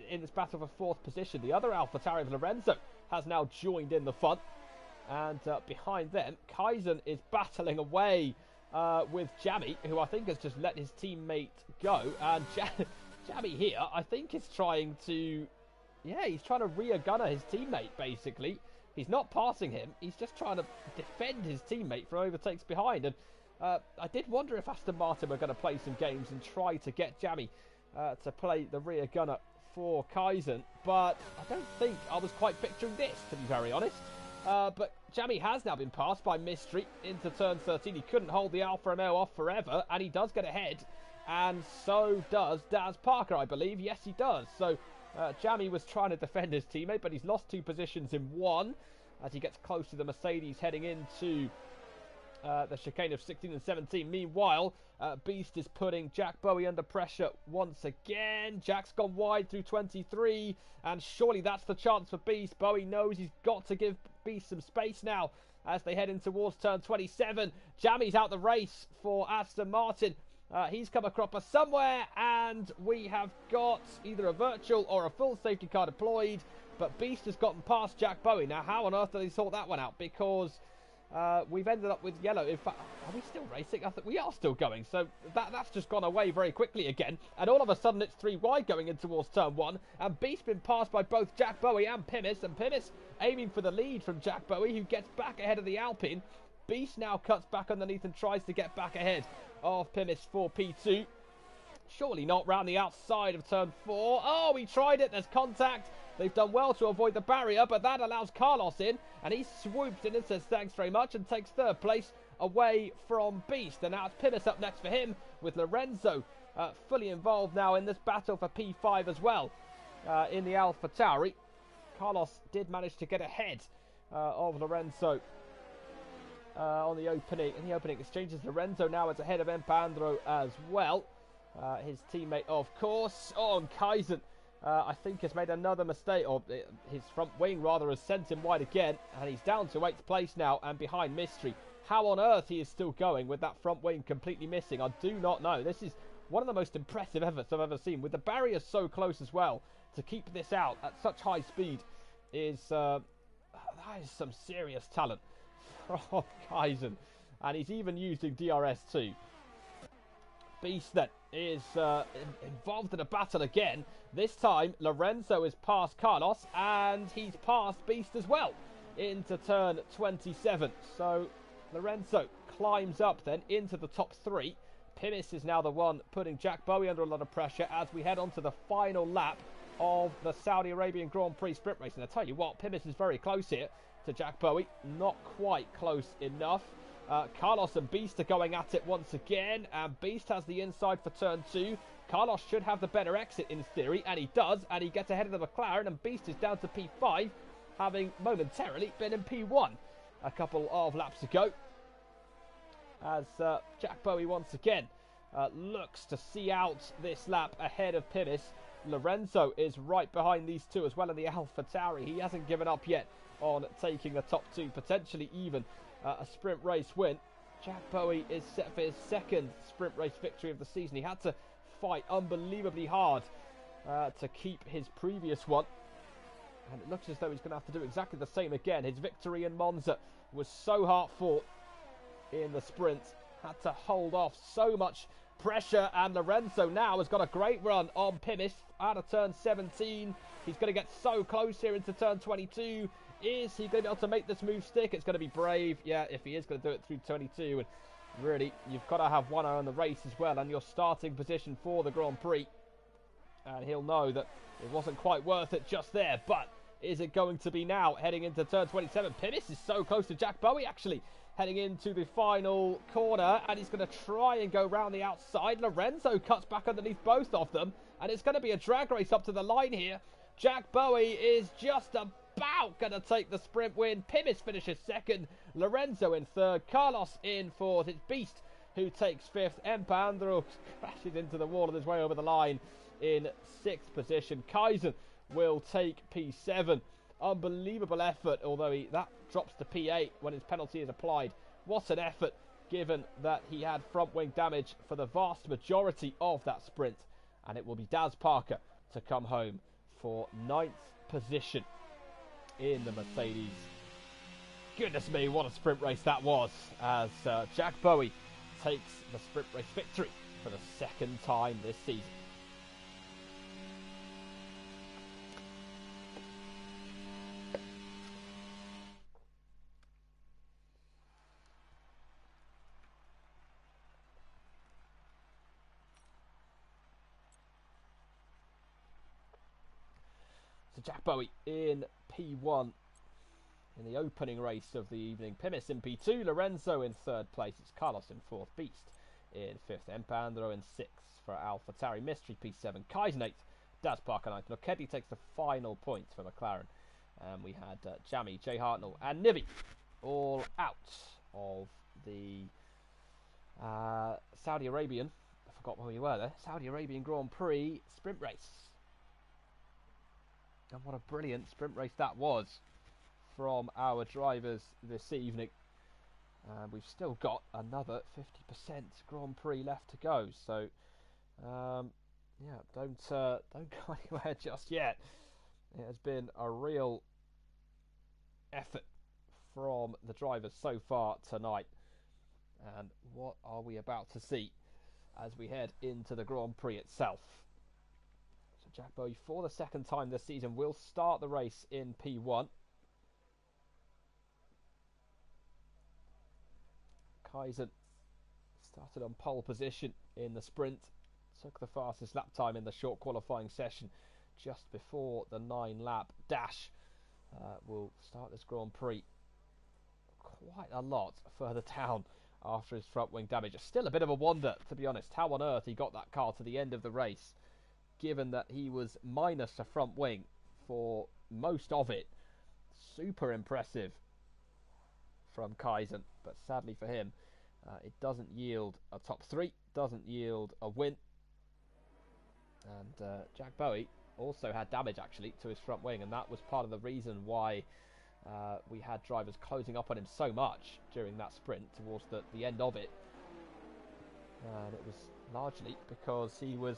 in this battle for 4th position. The other AlphaTauri, Lorenzo, has now joined in the fun. And behind them, Kaizen is battling away with Jammy, who I think has just let his teammate go. And Jammy here, I think, is trying to... Yeah, he's trying to rear gunner his teammate, basically. He's not passing him. He's just trying to defend his teammate from overtakes behind. And I did wonder if Aston Martin were going to play some games and try to get Jammy to play the rear gunner for Kaizen. But I don't think I was quite picturing this, to be very honest. But Jammy has now been passed by Mystery into turn 13. He couldn't hold the Alfa Romeo off forever, and he does get ahead. And so does Daz Parker, I believe. Yes, he does. So Jammy was trying to defend his teammate, but he's lost 2 positions in 1 as he gets close to the Mercedes heading into the chicane of 16 and 17. Meanwhile, Beast is putting Jack Bowie under pressure once again. Jack's gone wide through 23, and surely that's the chance for Beast. Bowie knows he's got to give Beast some space now as they head in towards turn 27. Jammy's out the race for Aston Martin. He's come a cropper somewhere, and we have got either a virtual or a full safety car deployed, but Beast has gotten past Jack Bowie. Now, how on earth did they sort that one out? Because we've ended up with yellow. In fact, are we still racing? I think we are still going, so that's just gone away very quickly again, and all of a sudden it's 3 wide going in towards turn 1, and Beast been passed by both Jack Bowie and Pimis aiming for the lead from Jack Bowie, who gets back ahead of the Alpine. Beast now cuts back underneath and tries to get back ahead of Pimis for P2. Surely not, round the outside of turn 4. Oh, he tried it. There's contact. They've done well to avoid the barrier, but that allows Carlos in, and he swoops in and says thanks very much and takes third place away from Beast. And now it's Pimis up next for him, with Lorenzo fully involved now in this battle for P5 as well in the AlphaTauri. Carlos did manage to get ahead of Lorenzo in the opening exchanges. Lorenzo now is ahead of Empandro as well. His teammate, of course. Oh, and Kaizen, I think, has made another mistake, or his front wing, rather, has sent him wide again, and he's down to 8th place now and behind Mystery. How on earth he is still going with that front wing completely missing, I do not know. This is one of the most impressive efforts I've ever seen, with the barriers so close as well. To keep this out at such high speed is that is some serious talent from Kaizen, and he's even using DRS too. Beast then is involved in a battle again. This time Lorenzo is past Carlos, and he's past Beast as well into turn 27. So Lorenzo climbs up then into the top 3. Pimis is now the one putting Jack Bowie under a lot of pressure as we head on to the final lap of the Saudi Arabian Grand Prix sprint race. And I tell you what, Pimis is very close here to Jack Bowie. Not quite close enough. Carlos and Beast are going at it once again, and Beast has the inside for turn 2. Carlos should have the better exit in theory, and he does, and he gets ahead of the McLaren, and Beast is down to P5, having momentarily been in P1 a couple of laps ago. As Jack Bowie once again looks to see out this lap ahead of Pimis. Lorenzo is right behind these two as well in the AlphaTauri. He hasn't given up yet on taking the top 2, potentially even a sprint race win. Jack Bowie is set for his second sprint race victory of the season. He had to fight unbelievably hard to keep his previous one, and it looks as though he's going to have to do exactly the same again. His victory in Monza was so hard fought in the sprint, had to hold off so much pressure, and Lorenzo now has got a great run on Pimis out of turn 17. He's going to get so close here into turn 22. Is he going to be able to make this move stick? It's going to be brave, yeah, if he is going to do it through 22. And really, you've got to have one eye on the race as well, and your starting position for the Grand Prix. And he'll know that it wasn't quite worth it just there, but is it going to be now, heading into turn 27? Pimis is so close to Jack Bowie, actually, heading into the final corner, and he's going to try and go round the outside. Lorenzo cuts back underneath both of them, and it's going to be a drag race up to the line here. Jack Bowie is just about going to take the sprint win. Pimis finishes second, Lorenzo in third, Carlos in fourth. It's Beast who takes fifth. Empandro crashes into the wall on his way over the line in sixth position. Kaizen will take P7. Unbelievable effort, although that drops to P8 when his penalty is applied. What an effort, given that he had front wing damage for the vast majority of that sprint. And it will be Daz Parker to come home for 9th position in the Mercedes. Goodness me, what a sprint race that was, as Jack Bowie takes the sprint race victory for the second time this season. So Jack Bowie in P1 in the opening race of the evening. Pimis in P2, Lorenzo in third place. It's Carlos in fourth, Beast in fifth, Empandro in sixth for AlphaTauri. Mystery P7, Kaizen 8th, Daz Parker 9th. Nokedi takes the final points for McLaren. And we had Jamie, Jay Hartnell and Nivi all out of the Saudi Arabian, I forgot where we were there, Saudi Arabian Grand Prix sprint race. And what a brilliant sprint race that was from our drivers this evening. And we've still got another 50% Grand Prix left to go. So, yeah, don't go anywhere just yet. It has been a real effort from the drivers so far tonight. And what are we about to see as we head into the Grand Prix itself? So Jack Bowie, for the second time this season, will start the race in P1. Kaizen started on pole position in the sprint, took the fastest lap time in the short qualifying session just before the 9-lap dash. Will start this Grand Prix quite a lot further down after his front wing damage. It's still a bit of a wonder, to be honest, how on earth he got that car to the end of the race, given that he was minus a front wing for most of it. Super impressive from Kaizen, but sadly for him, it doesn't yield a top 3, doesn't yield a win. And Jack Bowie also had damage actually to his front wing, and that was part of the reason why we had drivers closing up on him so much during that sprint towards the end of it. And it was largely because he was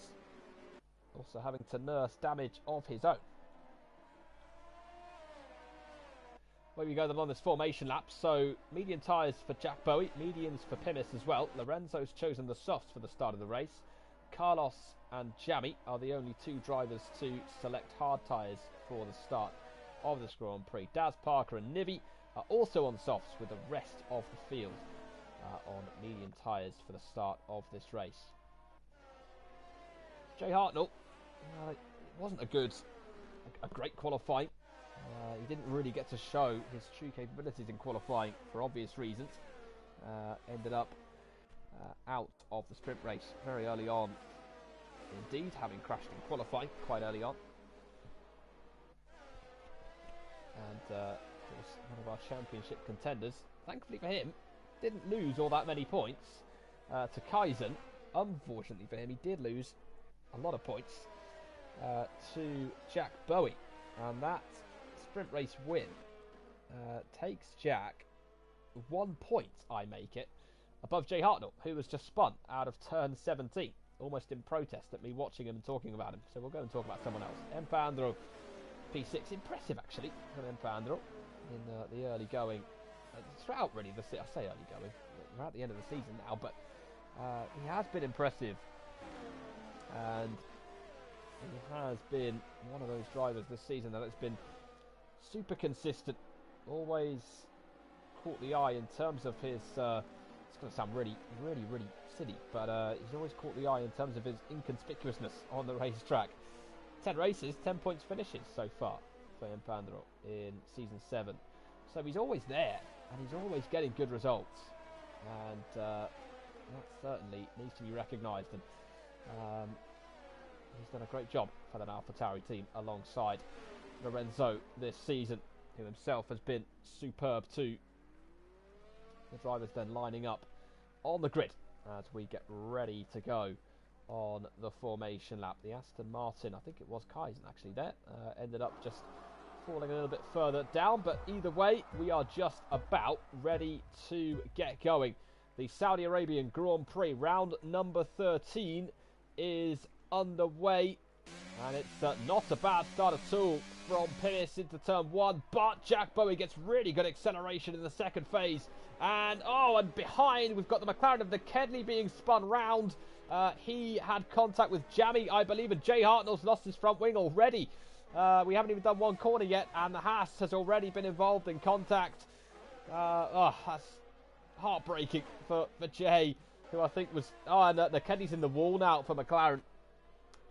also having to nurse damage of his own. Where we go then on this formation lap. So medium tyres for Jack Bowie, mediums for Pimis as well. Lorenzo's chosen the softs for the start of the race. Carlos and Jamie are the only 2 drivers to select hard tyres for the start of this Grand Prix. Daz, Parker and Nivi are also on softs, with the rest of the field on medium tyres for the start of this race. Jay Hartnell, it wasn't a great qualifying. He didn't really get to show his true capabilities in qualifying for obvious reasons. Ended up out of the sprint race very early on. Indeed, having crashed in qualifying quite early on. And of course, one of our championship contenders, thankfully for him, didn't lose all that many points to Kaizen. Unfortunately for him, he did lose a lot of points to Jack Bowie. And that sprint race win takes Jack 1 point, I make it, above Jay Hartnell, who was just spun out of turn 17, almost in protest at me watching him and talking about him. So we'll go and talk about someone else. Empandro, P6, impressive actually from Empandro in the early going. Throughout really, I say early going, we're at the end of the season now, but he has been impressive. And he has been one of those drivers this season that has been super consistent, always caught the eye in terms of his, it's going to sound really silly, but he's always caught the eye in terms of his inconspicuousness on the racetrack. 10 races, 10 points finishes so far for Empandro in Season 7. So he's always there, and he's always getting good results. And that certainly needs to be recognised. And he's done a great job for the AlphaTauri team alongside Lorenzo this season, who himself has been superb too. The drivers then lining up on the grid as we get ready to go on the formation lap. The Aston Martin, I think it was Kaizen actually there, ended up just falling a little bit further down, but either way we are just about ready to get going. The Saudi Arabian Grand Prix round number 13 is underway, and it's not a bad start at all from Pimis into turn 1, but Jack Bowie gets really good acceleration in the second phase, and behind we've got the McLaren of the Kedley being spun round. He had contact with Jamie, I believe, and Jay Hartnell's lost his front wing already. We haven't even done one corner yet, and the Haas has already been involved in contact. That's heartbreaking for Jay, who I think was... and the Kedley's in the wall now for McLaren.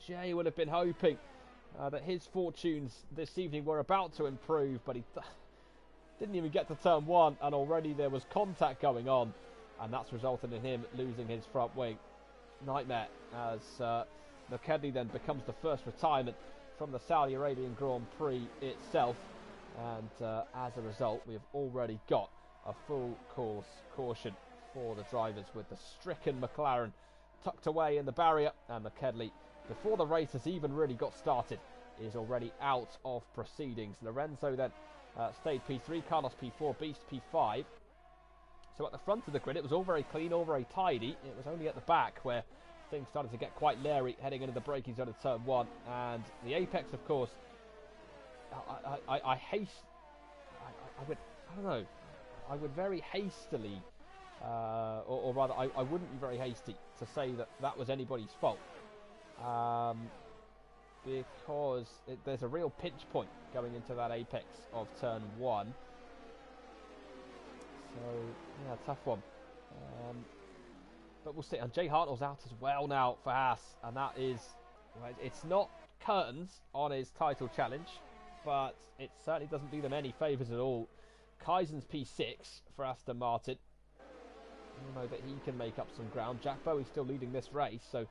Jay would have been hoping that his fortunes this evening were about to improve, but he didn't even get to turn 1, and already there was contact going on, and that's resulted in him losing his front wing. Nightmare, as Kedley then becomes the first retirement from the Saudi Arabian Grand Prix itself, and as a result we have already got a full course caution for the drivers, with the stricken McLaren tucked away in the barrier, and Kedley, before the race has even really got started, is already out of proceedings. Lorenzo then stayed P3, Carlos P4, Beast P5. So at the front of the grid it was all very clean, all very tidy. It was only at the back where things started to get quite leery heading into the braking zone of turn 1. And the apex, of course, I would very hastily, or rather I wouldn't be very hasty to say that was anybody's fault. Because there's a real pinch point going into that apex of turn 1. So, yeah, tough one. but we'll see. And Jay Hartnell's out as well now for Haas, and that is, well, it's not curtains on his title challenge, but it certainly doesn't do them any favours at all. Kaisen's P6 for Aston Martin. You know that he can make up some ground. Jack Bowie's still leading this race, so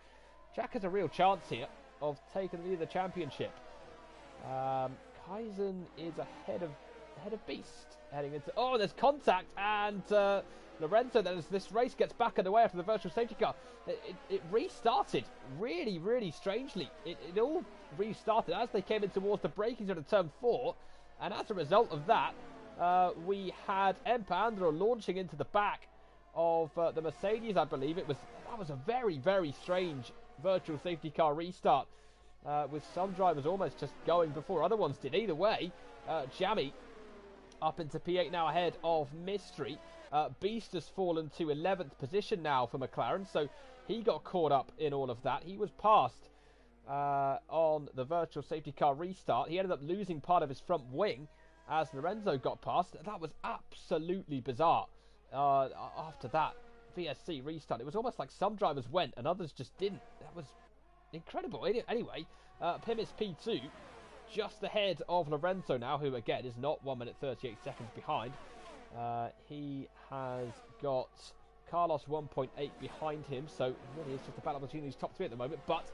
Jack has a real chance here of taking the lead of the championship. Kaisen is ahead of Beast heading into. Oh, there's contact, and Lorenzo. Then as this race gets back underway after the virtual safety car, it restarted really, really strangely. It all restarted as they came in towards the braking zone of turn 4, and as a result of that, we had Empandro launching into the back of the Mercedes. I believe that was a very, very strange virtual safety car restart, with some drivers almost just going before other ones did. Either way, Jammy up into P8 now ahead of Mystery. Beast has fallen to 11th position now for McLaren, so he got caught up in all of that. He was passed on the virtual safety car restart. He ended up losing part of his front wing as Lorenzo got past. That was absolutely bizarre. After that VSC restart, it was almost like some drivers went and others just didn't. That was incredible. Anyway, Pim is P2, just ahead of Lorenzo now, who again is not 1 minute 38 seconds behind. He has got Carlos 1.8 behind him, so really it's just a battle between these top three at the moment, but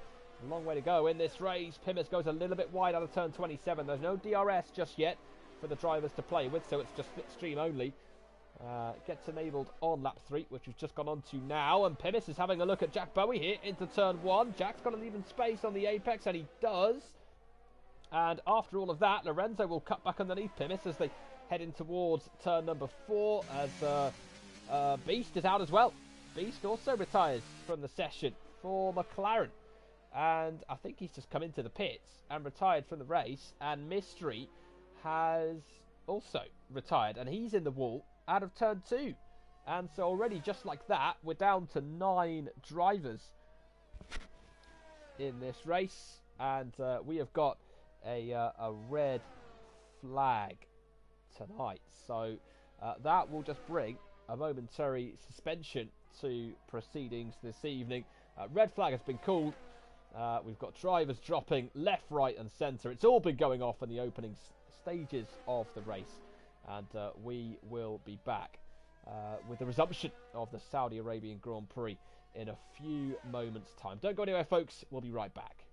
a long way to go in this race. Pimis goes a little bit wide out of turn 27. There's no DRS just yet for the drivers to play with, so it's just slipstream only. Gets enabled on lap 3, which we've just gone on to now, and Pimis is having a look at Jack Bowie here into turn 1. Jack's got to leave him space on the apex, and he does. And after all of that, Lorenzo will cut back underneath Pimis as they head in towards turn number 4, as Beast is out as well. Beast also retires from the session for McLaren, and I think he's just come into the pits and retired from the race, and Mystery has also retired, and he's in the wall out of turn 2. And so already, just like that, we're down to 9 drivers in this race, and we have got a red flag tonight, so that will just bring a momentary suspension to proceedings this evening. Red flag has been called. We've got drivers dropping left, right and centre. It's all been going off in the opening stages of the race, and we will be back with the resumption of the Saudi Arabian Grand Prix in a few moments' time. Don't go anywhere, folks. We'll be right back.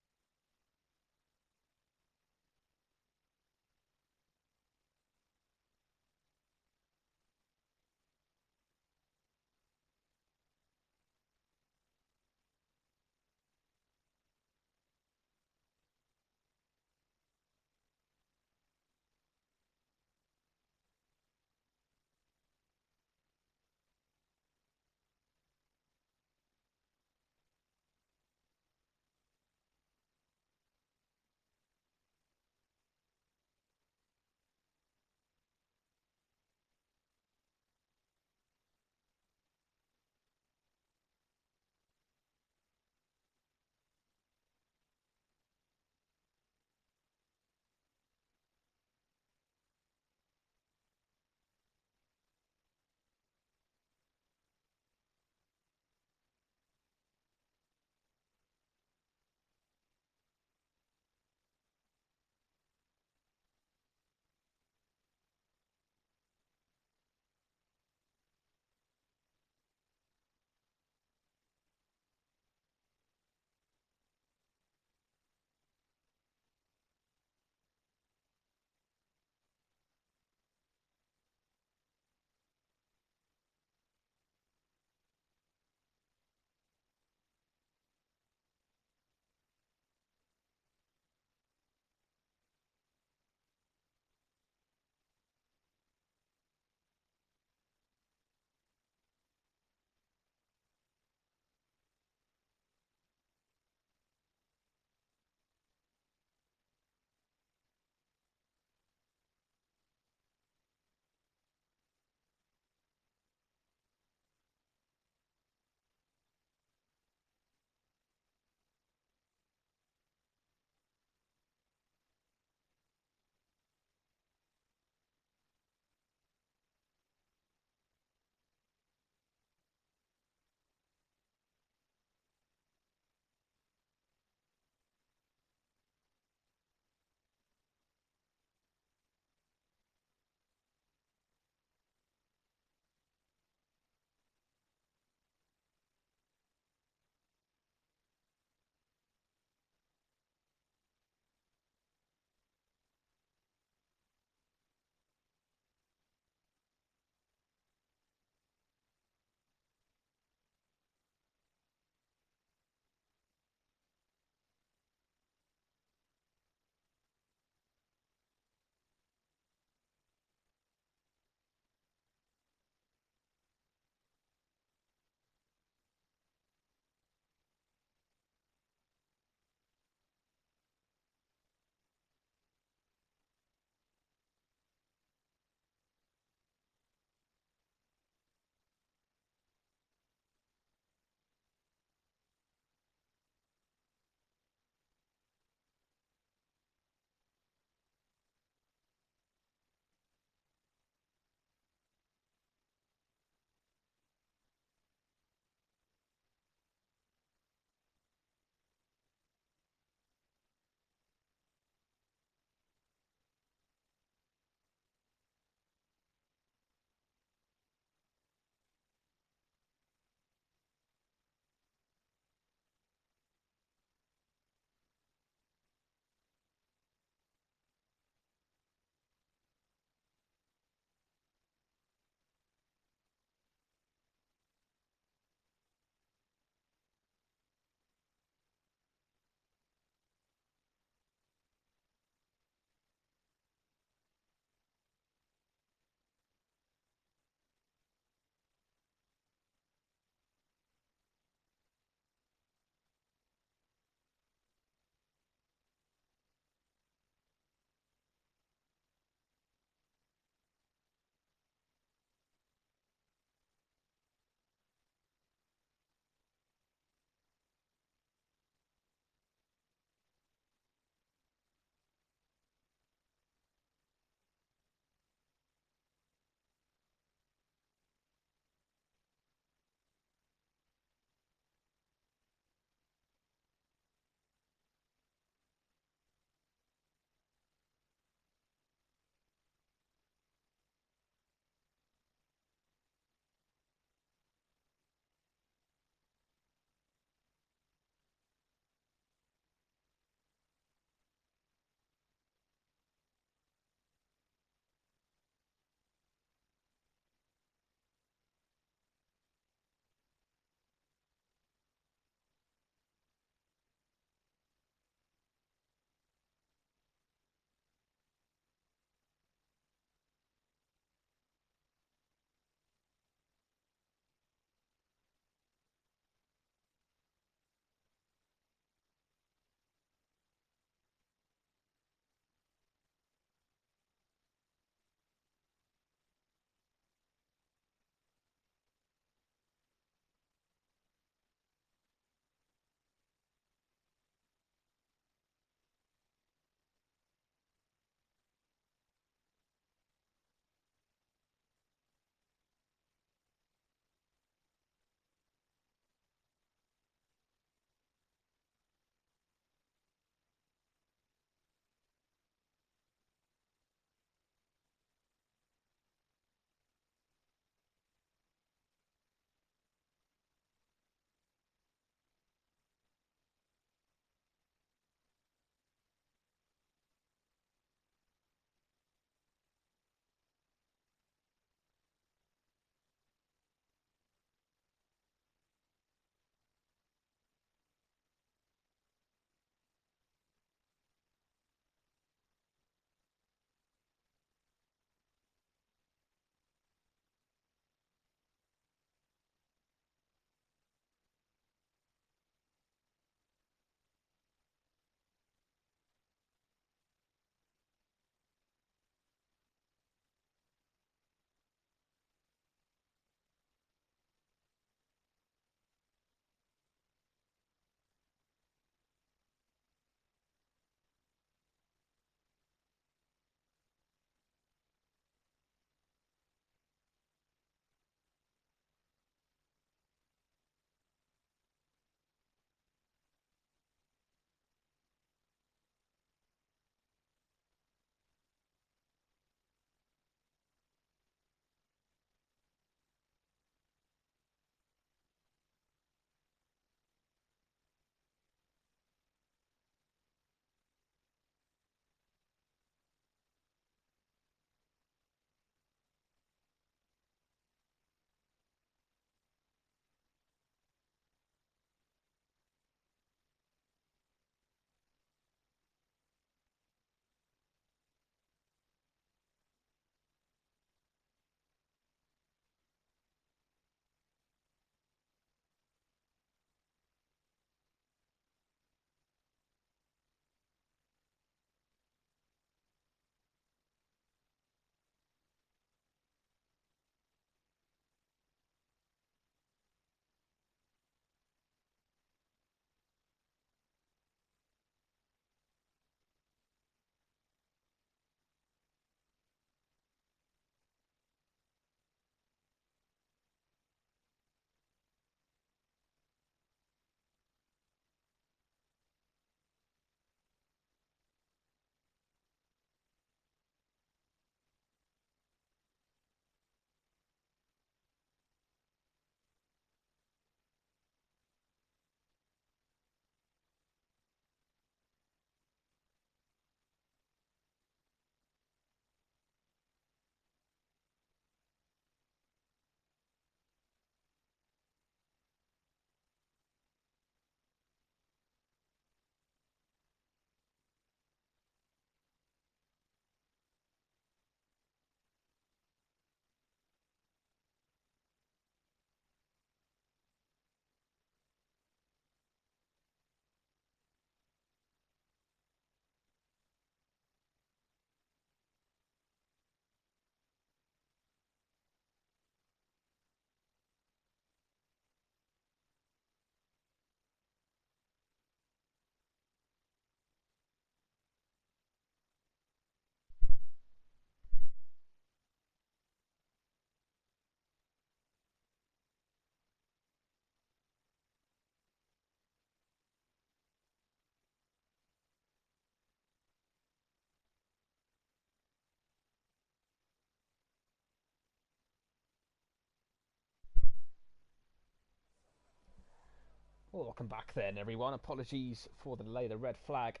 Welcome back then, everyone. Apologies for the delay. The red flag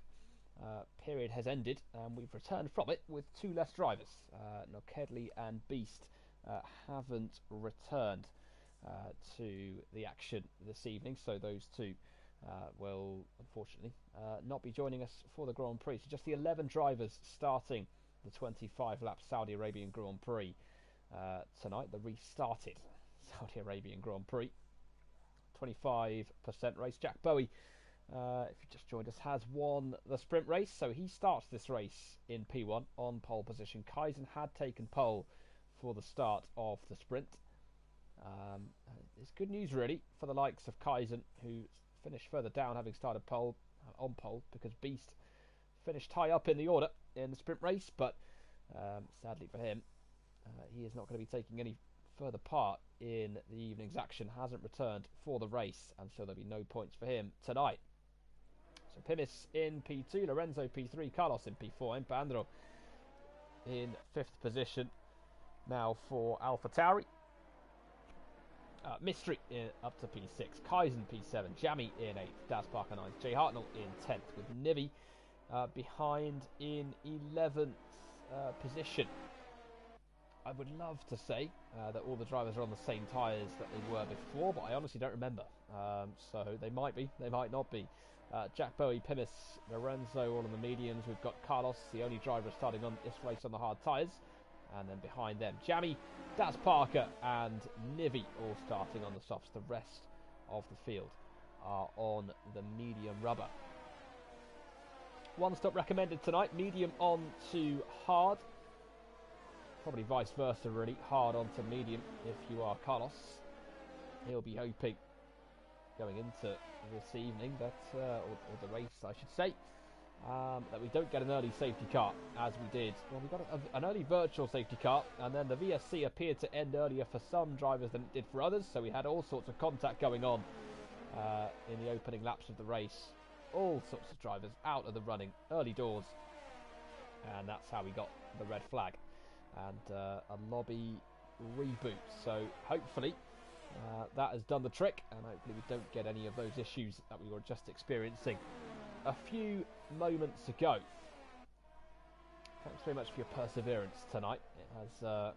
period has ended, and we've returned from it with two less drivers. Nokedley and Beast haven't returned to the action this evening, so those two will unfortunately not be joining us for the Grand Prix. So just the 11 drivers starting the 25-lap Saudi Arabian Grand Prix tonight, the restarted Saudi Arabian Grand Prix. 25% race. Jack Bowie, if you just joined us, has won the sprint race, so he starts this race in P1 on pole position. Kaizen had taken pole for the start of the sprint. It's good news really for the likes of Kaizen, who finished further down, having started on pole, because Beast finished high up in the order in the sprint race, but sadly for him, he is not going to be taking any further part in the evening's action. Hasn't returned for the race, and so there'll be no points for him tonight. So Pimis in P2, Lorenzo P3, Carlos in P4, and Bandro in 5th position now for AlphaTauri. Mystery up to P6, Kaizen P7, Jammy in 8th, Daz Parker 9th, Jay Hartnell in 10th, with Nivi behind in 11th position. I would love to say that all the drivers are on the same tyres that they were before, but I honestly don't remember. So they might be, they might not be. Jack Bowie, Pimis, Lorenzo all on the mediums. We've got Carlos, the only driver starting on this race on the hard tyres. And then behind them, Jammy, Daz Parker and Nivi all starting on the softs. The rest of the field are on the medium rubber. One stop recommended tonight, medium on to hard. Probably vice versa really, hard on to medium if you are Carlos. He'll be hoping going into this evening that, or the race I should say, that we don't get an early safety car as we did. Well, we got an early virtual safety car, and then the VSC appeared to end earlier for some drivers than it did for others, so we had all sorts of contact going on in the opening laps of the race. All sorts of drivers out of the running early doors, and that's how we got the red flag and a lobby reboot. So hopefully that has done the trick, and hopefully we don't get any of those issues that we were just experiencing a few moments ago. Thanks very much for your perseverance tonight. It has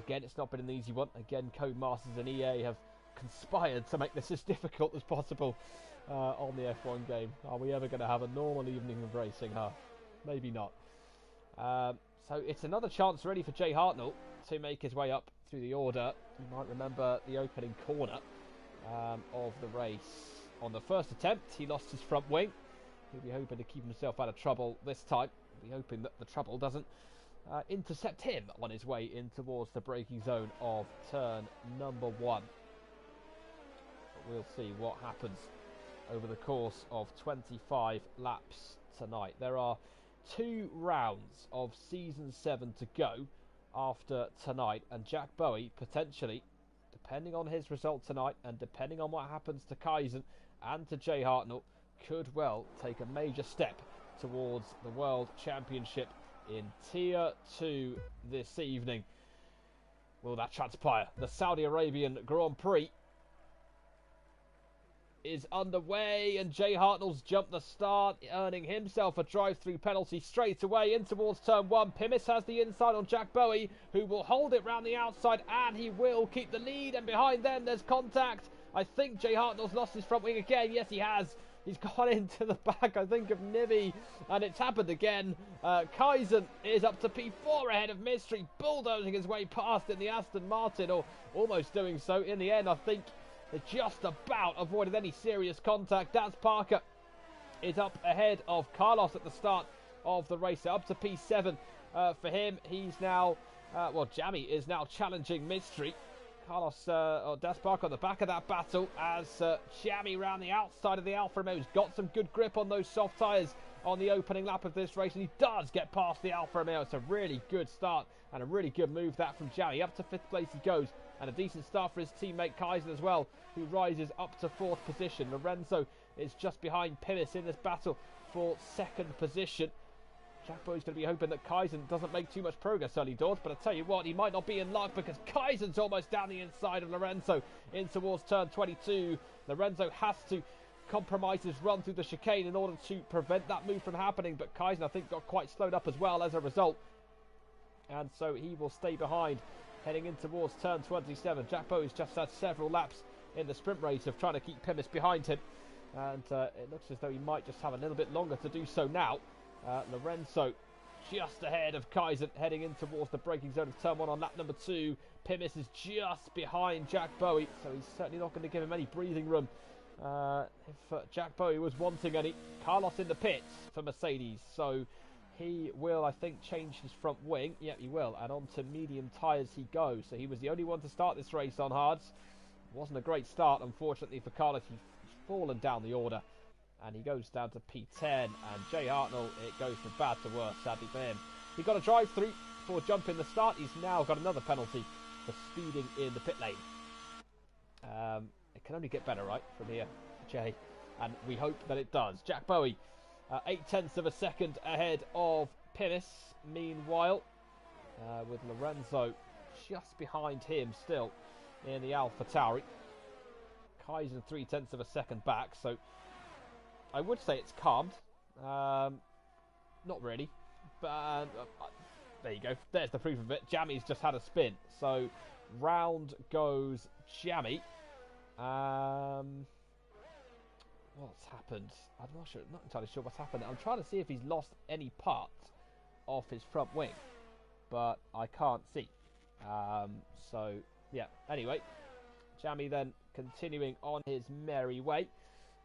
again, it's not been an easy one. Again, Codemasters and EA have conspired to make this as difficult as possible on the F1 game. Are we ever going to have a normal evening of racing? Maybe not. So it's another chance really for Jay Hartnell to make his way up through the order. You might remember the opening corner of the race. On the first attempt, he lost his front wing. He'll be hoping to keep himself out of trouble this time. He'll be hoping that the trouble doesn't intercept him on his way in towards the braking zone of turn number 1. But we'll see what happens over the course of 25 laps tonight. There are 2 rounds of Season 7 to go after tonight, and Jack Bowie potentially, depending on his result tonight and depending on what happens to Kaizen and to Jay Hartnell, could well take a major step towards the World Championship in Tier 2 this evening. Will that transpire? The Saudi Arabian Grand Prix is underway, and Jay Hartnell's jumped the start, earning himself a drive-through penalty straight away in towards turn 1. Pimis has the inside on Jack Bowie, who will hold it round the outside, and he will keep the lead, and behind them there's contact. I think Jay Hartnell's lost his front wing again. Yes, he has. He's gone into the back, I think, of Nivi, and it's happened again. Kaizen is up to P4 ahead of Mystery, bulldozing his way past in the Aston Martin, or almost doing so. In the end, I think they just about avoided any serious contact. Daz Parker is up ahead of Carlos at the start of the race, up to P7 for him. He's now, Jammy is now challenging Mystery. Carlos, or Daz Parker on the back of that battle as Jammy round the outside of the Alfa Romeo. He's got some good grip on those soft tyres on the opening lap of this race, and he does get past the Alfa Romeo. It's a really good start and a really good move that from Jammy. Up to 5th place he goes, and a decent start for his teammate Kaizen as well, who rises up to 4th position. Lorenzo is just behind Pimis in this battle for 2nd position. Jack Bowie's going to be hoping that Kaizen doesn't make too much progress early doors, but I tell you what, he might not be in luck because Kaizen's almost down the inside of Lorenzo in towards turn 22. Lorenzo has to compromise his run through the chicane in order to prevent that move from happening, but Kaizen, I think, got quite slowed up as well as a result, and so he will stay behind heading in towards turn 27. Jack Bowie's just had several laps in the sprint race of trying to keep Pimis behind him, and it looks as though he might just have a little bit longer to do so now. Lorenzo just ahead of Kaizen heading in towards the braking zone of turn 1 on lap number 2. Pimis is just behind Jack Bowie, so he's certainly not going to give him any breathing room if Jack Bowie was wanting any. Carlos in the pits for Mercedes, so he will, I think, change his front wing. Yep, he will, and onto medium tyres he goes. So he was the only one to start this race on hards. Wasn't a great start, unfortunately, for Carlos. He's fallen down the order, and he goes down to P10. And Jay Hartnell, it goes from bad to worse, sadly for him. He got a drive-through for jumping the start. He's now got another penalty for speeding in the pit lane. It can only get better, right, from here, Jay, and we hope that it does. Jack Bowie, 0.8 of a second ahead of Pimis, meanwhile, with Lorenzo just behind him still in the AlphaTauri. Kaizen 0.3 of a second back, so I would say it's calmed. Not really, but there you go. There's the proof of it. Jamie's just had a spin, so round goes Jamie. What's happened? I'm not entirely sure what's happened. I'm trying to see if he's lost any part of his front wing, but I can't see. So yeah. Anyway, Jamie then continuing on his merry way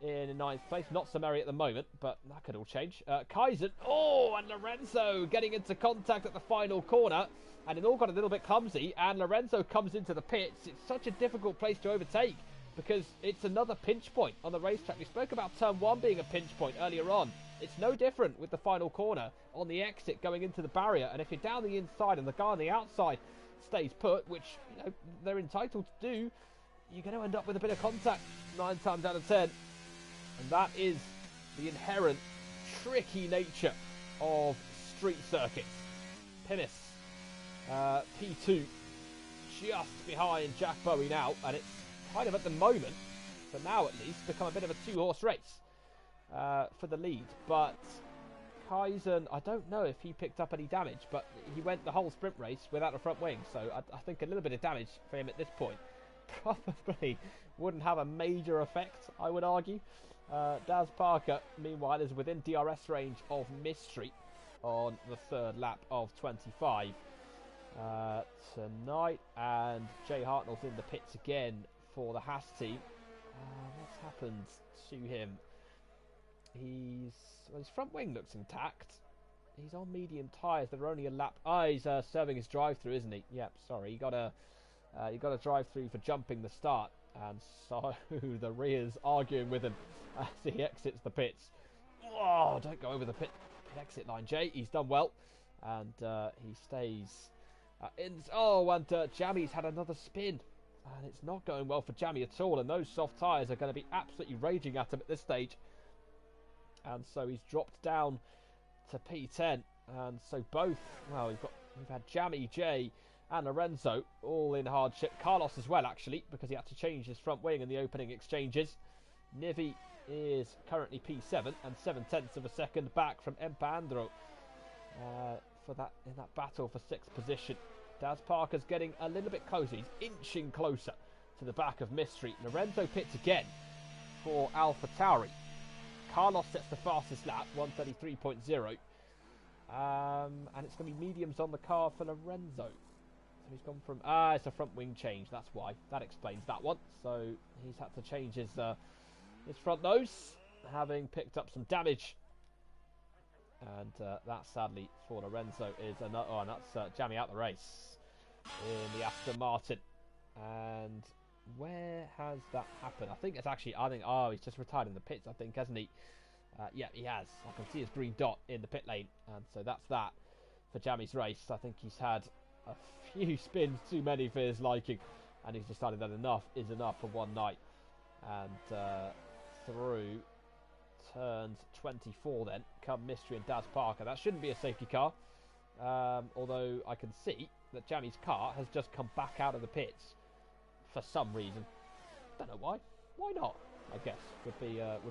in 9th place. Not so merry at the moment, but that could all change. Kaizen, and Lorenzo getting into contact at the final corner, and it all got a little bit clumsy, and Lorenzo comes into the pits. It's such a difficult place to overtake because it's another pinch point on the racetrack. We spoke about turn 1 being a pinch point earlier on. It's no different with the final corner on the exit going into the barrier, and if you're down the inside and the guy on the outside stays put, which they're entitled to do, you're going to end up with a bit of contact 9 times out of 10. And that is the inherent tricky nature of street circuits. Pimis, P2, just behind Jack Bowie now, and it's kind of at the moment, for now at least, become a bit of a 2-horse race for the lead. But Kaizen, I don't know if he picked up any damage, but he went the whole sprint race without a front wing, so I think a little bit of damage for him at this point probably wouldn't have a major effect, I would argue. Daz Parker, meanwhile, is within DRS range of Mystery on the 3rd lap of 25 tonight, and Jay Hartnell's in the pits again for the Haas team. What's happened to him? His front wing looks intact. He's on medium tyres. They're only a lap. He's serving his drive-through, isn't he? Yep, sorry. He got a drive-through for jumping the start, and so the rear's arguing with him as he exits the pits. Oh, don't go over the pit exit line, Jay. He's done well, and he stays in. And Jamie's had another spin, and it's not going well for Jamie at all. And those soft tyres are going to be absolutely raging at him at this stage. And so he's dropped down to P10, and so we've had Jamie, Jay, and Lorenzo all in hardship. Carlos as well, actually, because he had to change his front wing in the opening exchanges. Nivi is currently P7 and 0.7 of a second back from Empandro in that battle for 6th position. Daz Parker's getting a little bit closer. He's inching closer to the back of Mystery. Lorenzo pits again for AlphaTauri. Carlos sets the fastest lap, 1:33.0. And it's going to be mediums on the car for Lorenzo. So he's gone from... it's a front wing change, that's why. That explains that one. So he's had to change his front nose, having picked up some damage. And that, sadly, for Lorenzo is another... and that's Jamie out the race in the Aston Martin. And where has that happened? I think he's just retired in the pits, I think, hasn't he? Yeah, he has. I can see his green dot in the pit lane. And so that's that for Jamie's race. I think he's had a few spins too many for his liking, and he's decided that enough is enough for one night. And through turns 24 then, come Mystery and Daz Parker. That shouldn't be a safety car, although I can see that Jamie's car has just come back out of the pits for some reason. Don't know why. Why not? I guess would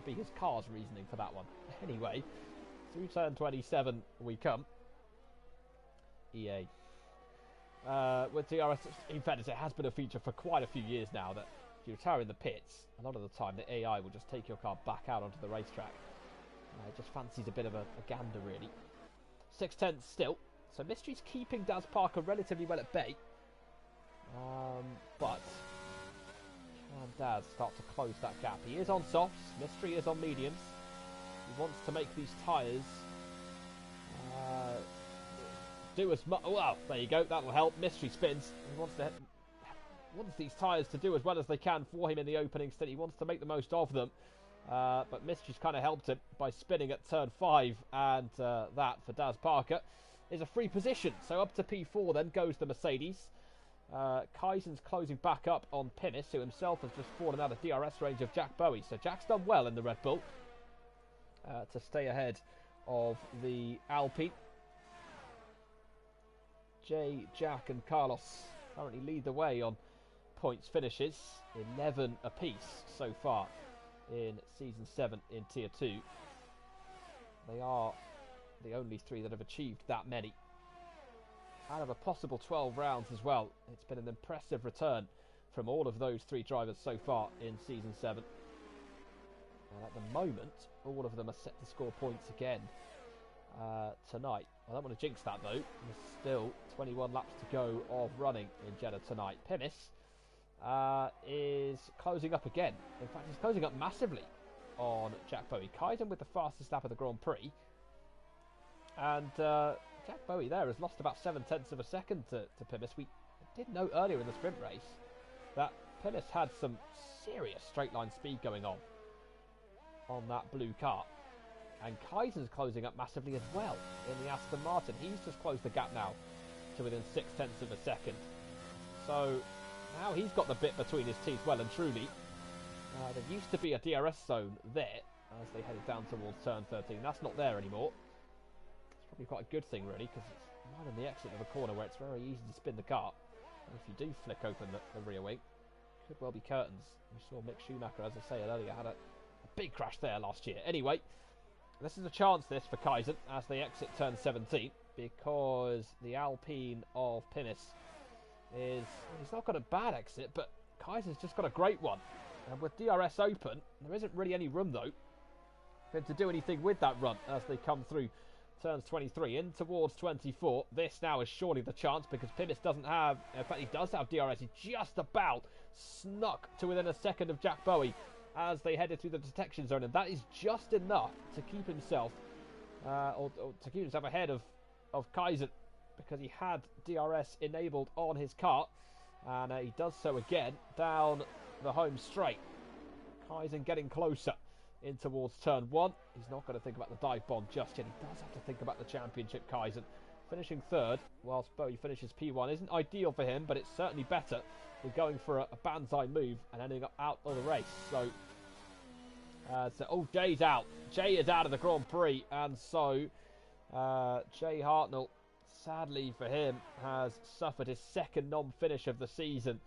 be his car's reasoning for that one. Anyway, through turn 27 we come. EA. With DRS, in fact, it has been a feature for quite a few years now that if you retire in the pits, a lot of the time the AI will just take your car back out onto the racetrack. It just fancies a bit of a gander, really. 6/10 still. So Mystery's keeping Daz Parker relatively well at bay. But can Daz start to close that gap? He is on softs. Mystery is on mediums. He wants to make these tyres do as much. Well, there you go. That'll help. Mystery spins. He wants these tyres to do as well as they can for him in the opening stint. He wants to make the most of them. But Mystery's kind of helped him by spinning at turn 5, and that for Daz Parker is a free position. So up to P4 then goes the Mercedes. Kaisen's closing back up on Pinnis, who himself has just fallen out of DRS range of Jack Bowie. So Jack's done well in the Red Bull to stay ahead of the Alpine. Jay, Jack and Carlos currently lead the way on points finishes, 11 apiece so far in Season 7 in Tier 2. They are the only 3 that have achieved that many. Out of a possible 12 rounds as well, it's been an impressive return from all of those 3 drivers so far in Season 7. And at the moment, all of them are set to score points again tonight. I don't want to jinx that though. There's still 21 laps to go of running in Jeddah tonight. Pinnis is closing up again. In fact, he's closing up massively on Jack Bowie. Kaiden with the fastest lap of the Grand Prix. And Jack Bowie there has lost about 7/10 of a second to Pinnis. We did know earlier in the sprint race that Pinnis had some serious straight line speed going on that blue car. And Kaisen's closing up massively as well in the Aston Martin. He's just closed the gap now to within 6/10 of a second. So now he's got the bit between his teeth well and truly. There used to be a DRS zone there as they headed down towards turn 13. That's not there anymore. It's probably quite a good thing really, because it's right on the exit of a corner where it's very easy to spin the car. And if you do flick open the rear wing, could well be curtains. We saw Mick Schumacher, as I say earlier, had a big crash there last year. Anyway, this is a chance for Kaisen as they exit turn 17, because the Alpine of Pinnis he's not got a bad exit, but Kaisen's just got a great one. And with DRS open, there isn't really any room though for him to do anything with that run as they come through turns 23 in towards 24. This now is surely the chance, because Pinnis doesn't have, in fact he does have DRS. He just about snuck to within a second of Jack Bowie as they headed through the detection zone, and that is just enough to keep himself or to keep himself ahead of Kaisen, because he had DRS enabled on his car, and he does so again down the home straight. Kaisen getting closer in towards turn 1. He's not going to think about the dive bomb just yet. He does have to think about the championship. Kaisen finishing third whilst Bowie finishes P1 isn't ideal for him, but it's certainly better than going for a banzai move and ending up out of the race. So Jay's out. Jay is out of the Grand Prix, and so Jay Hartnell, sadly for him, has suffered his second non-finish of the season,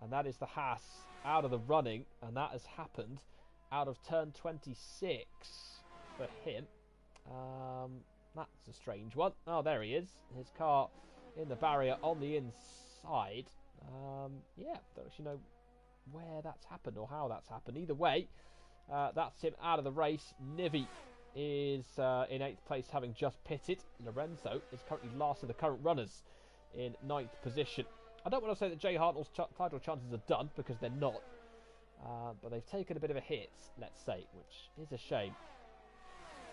and that is the Haas out of the running, and that has happened out of turn 26 for him. That's a strange one. Oh, there he is. His car in the barrier on the inside. Yeah, don't actually know where that's happened or how that's happened. Either way, that's him out of the race. Nivi is in 8th place, having just pitted. Lorenzo is currently last of the current runners in 9th position. I don't want to say that Jay Hartnell's title chances are done, because they're not. But they've taken a bit of a hit, let's say, which is a shame.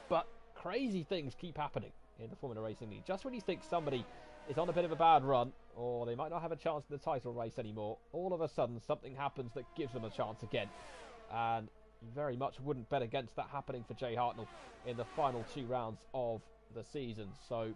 But crazy things keep happening in the Formula Racing League. Just when you think somebody is on a bit of a bad run, or they might not have a chance in the title race anymore, all of a sudden something happens that gives them a chance again. And very much wouldn't bet against that happening for Jay Hartnell in the final 2 rounds of the season. So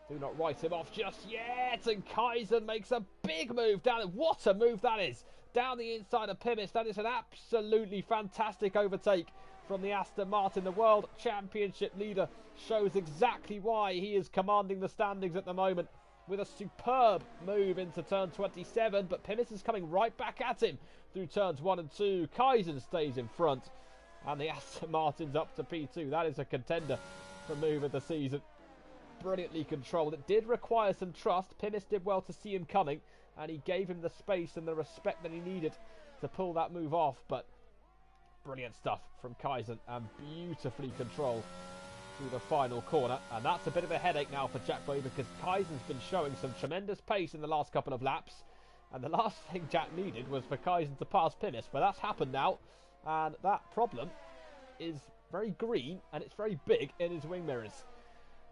do not write him off just yet. And Kaisen makes a big move down. What a move that is! Down the inside of Pinnis. That is an absolutely fantastic overtake from the Aston Martin. The World Championship leader shows exactly why he is commanding the standings at the moment with a superb move into turn 27, but Pimis is coming right back at him through turns 1 and 2. Kaizen stays in front, and the Aston Martin's up to P2. That is a contender for move of the season. Brilliantly controlled. It did require some trust. Pimis did well to see him coming, and he gave him the space and the respect that he needed to pull that move off, but brilliant stuff from Kaizen and beautifully controlled through the final corner. And that's a bit of a headache now for Jack Bowie, because Kaizen's been showing some tremendous pace in the last couple of laps, and the last thing Jack needed was for Kaizen to pass Pimis, but that's happened now, and that problem is very green and it's very big in his wing mirrors.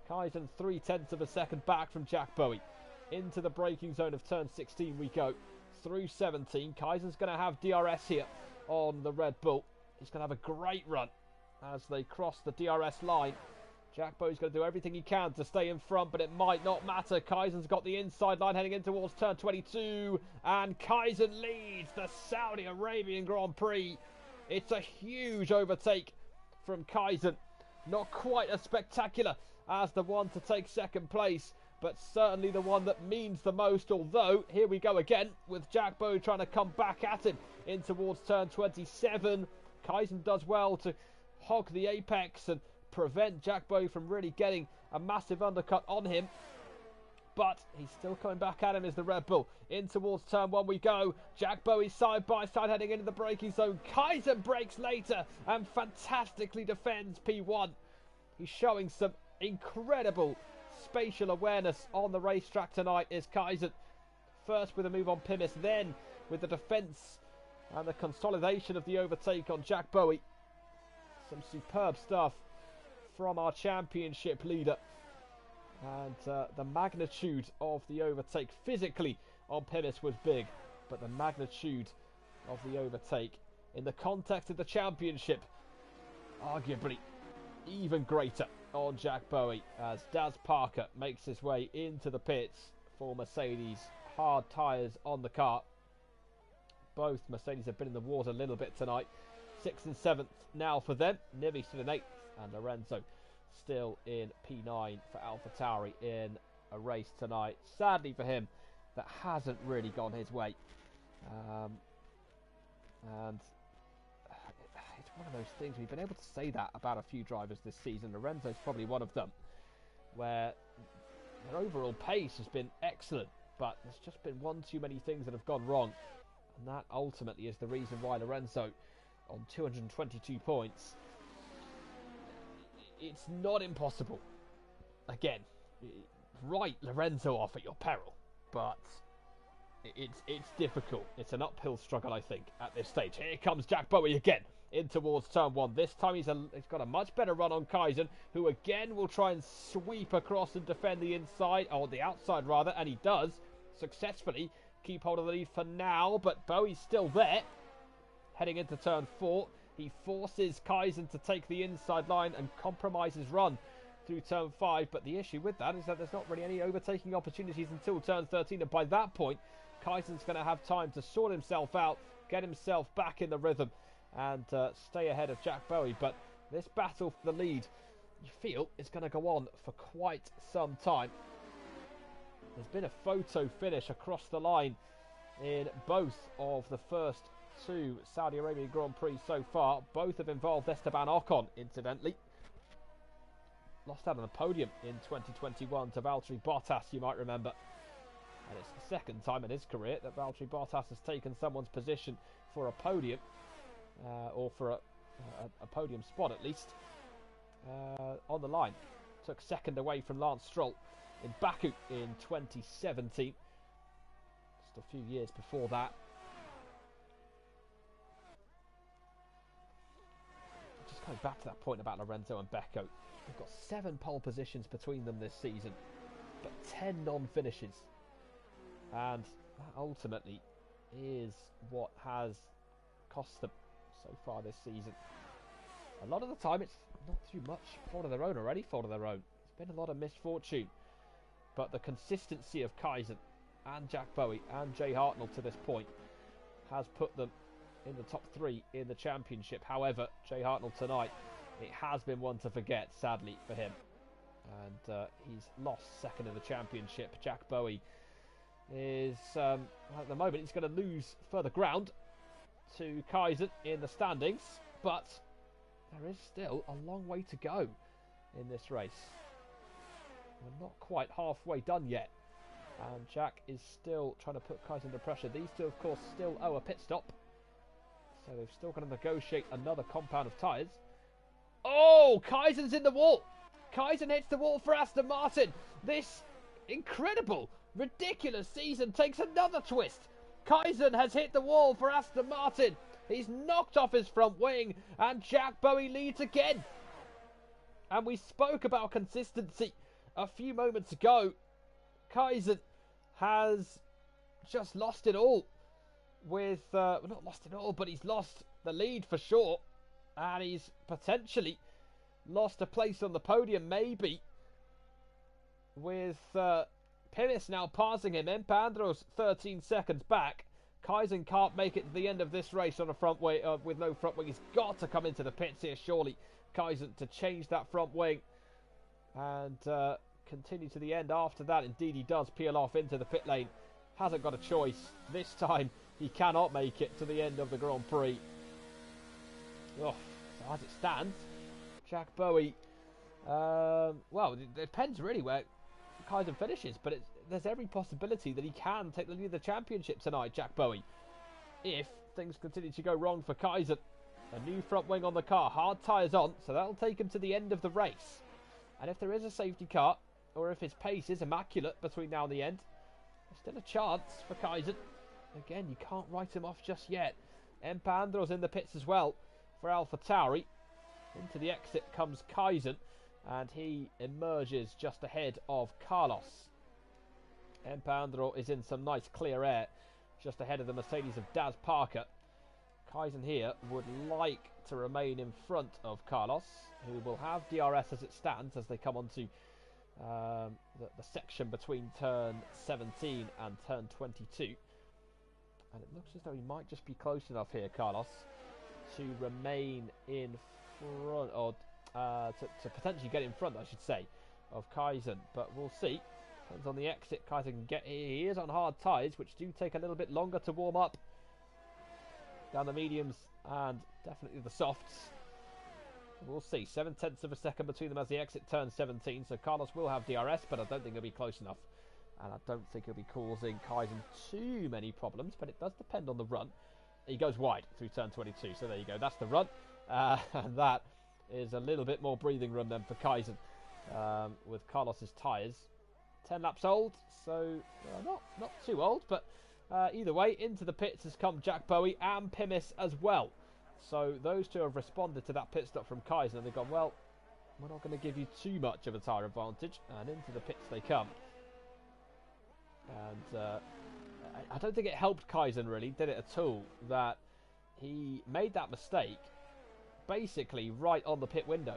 Kaizen 0.3 of a second back from Jack Bowie. Into the braking zone of turn 16 we go. Through 17. Kaizen's going to have DRS here on the Red Bull. He's going to have a great run as they cross the DRS line. Jack Bowie's going to do everything he can to stay in front, but it might not matter. Kaizen's got the inside line heading in towards turn 22, and Kaizen leads the Saudi Arabian Grand Prix. It's a huge overtake from Kaizen. Not quite as spectacular as the one to take second place, but certainly the one that means the most. Although, here we go again with Jack Bowie trying to come back at him in towards turn 27. Kaizen does well to hog the apex and prevent Jack Bowie from really getting a massive undercut on him. But he's still coming back at him as the Red Bull. In towards turn 1 we go. Jack Bowie side by side heading into the braking zone. Kaizen brakes later and fantastically defends P1. He's showing some incredible spatial awareness on the racetrack tonight is Kaizen. First with a move on Pimis, then with the defence and the consolidation of the overtake on Jack Bowie. Some superb stuff from our championship leader. And the magnitude of the overtake physically on Pimis was big, but the magnitude of the overtake in the context of the championship, arguably even greater on Jack Bowie, as Daz Parker makes his way into the pits for Mercedes. Hard tyres on the car. Both Mercedes have been in the water a little bit tonight. 6th and 7th now for them. Nibby still in 8th, and Lorenzo still in P9 for AlphaTauri in a race tonight. Sadly for him, that hasn't really gone his way. And it's one of those things, we've been able to say that about a few drivers this season. Lorenzo's probably one of them, where their overall pace has been excellent, but there's just been one too many things that have gone wrong. And that ultimately is the reason why Lorenzo, on 222 points, it's not impossible. Again, write Lorenzo off at your peril, but it's difficult. It's an uphill struggle, I think, at this stage. Here comes Jack Bowie again in towards turn 1. This time he's got a much better run on Kaizen, who again will try and sweep across and defend the inside, or the outside rather, and he does successfully keep hold of the lead for now, but Bowie's still there. Heading into turn 4, he forces Kaizen to take the inside line and compromise his run through turn 5, but the issue with that is that there's not really any overtaking opportunities until turn 13, and by that point Kaizen's going to have time to sort himself out, get himself back in the rhythm, and stay ahead of Jack Bowie. But this battle for the lead, you feel, is going to go on for quite some time. There's been a photo finish across the line in both of the first 2 Saudi Arabian Grand Prix so far. Both have involved Esteban Ocon, incidentally. Lost out on the podium in 2021 to Valtteri Bottas, you might remember. And it's the second time in his career that Valtteri Bottas has taken someone's position for a podium, or for a podium spot at least, on the line. Took second away from Lance Stroll in Baku in 2017. Just a few years before that. Just coming back to that point about Lorenzo and Becco. They've got 7 pole positions between them this season, but 10 non-finishes. And that ultimately is what has cost them so far this season. A lot of the time it's not too much fault of their own or any fault of their own. It's been a lot of misfortune. But the consistency of Kaizen and Jack Bowie and Jay Hartnell to this point has put them in the top 3 in the championship. However, Jay Hartnell tonight, it has been one to forget, sadly, for him. And he's lost second in the championship. Jack Bowie is, at the moment, he's going to lose further ground to Kaizen in the standings. But there is still a long way to go in this race. We're not quite halfway done yet. And Jack is still trying to put Kaizen under pressure. These two, of course, still owe a pit stop. So they've still got to negotiate another compound of tyres. Oh, Kaizen's in the wall. Kaizen hits the wall for Aston Martin. This incredible, ridiculous season takes another twist. Kaizen has hit the wall for Aston Martin. He's knocked off his front wing, and Jack Bowie leads again. And we spoke about consistency a few moments ago. Kaizen has just lost it all with, well, not lost it all, but he's lost the lead for sure. And he's potentially lost a place on the podium, maybe, with Pires now passing him. Empandro's 13 seconds back. Kaizen can't make it to the end of this race on a front wing, with no front wing. He's got to come into the pits here, surely, Kaizen, to change that front wing and continue to the end after that. Indeed, he does peel off into the pit lane. Hasn't got a choice. This time, he cannot make it to the end of the Grand Prix. Oh, so as it stands, Jack Bowie, well, it depends really where Kaizen finishes, but there's every possibility that he can take the lead of the championship tonight, Jack Bowie, if things continue to go wrong for Kaizen. A new front wing on the car, hard tyres on, so that'll take him to the end of the race. And if there is a safety car, or if his pace is immaculate between now and the end, there's still a chance for Kaizen. Again, you can't write him off just yet. Empandro's in the pits as well for AlphaTauri. Into the exit comes Kaizen, and he emerges just ahead of Carlos. Empandro is in some nice clear air just ahead of the Mercedes of Daz Parker. Kaizen here would like to remain in front of Carlos, who will have DRS as it stands as they come onto the section between turn 17 and turn 22. And it looks as though he might just be close enough here, Carlos, to remain in front, or to potentially get in front, I should say, of Kaizen. But we'll see. Depends on the exit Kaizen can get. He is on hard tyres, which do take a little bit longer to warm up. Down the mediums and definitely the softs. We'll see. 7/10 of a second between them as the exit turns 17. So Carlos will have DRS, but I don't think he'll be close enough. And I don't think he'll be causing Kaizen too many problems, but it does depend on the run. He goes wide through turn 22, so there you go. That's the run. And that is a little bit more breathing room then for Kaizen with Carlos's tyres. 10 laps old, so not too old, but either way, into the pits has come Jack Bowie and Pires as well. So those two have responded to that pit stop from Kaizen, and they've gone, well, we're not going to give you too much of a tyre advantage, and into the pits they come. And I don't think it helped Kaizen, really, did it at all, that he made that mistake basically right on the pit window.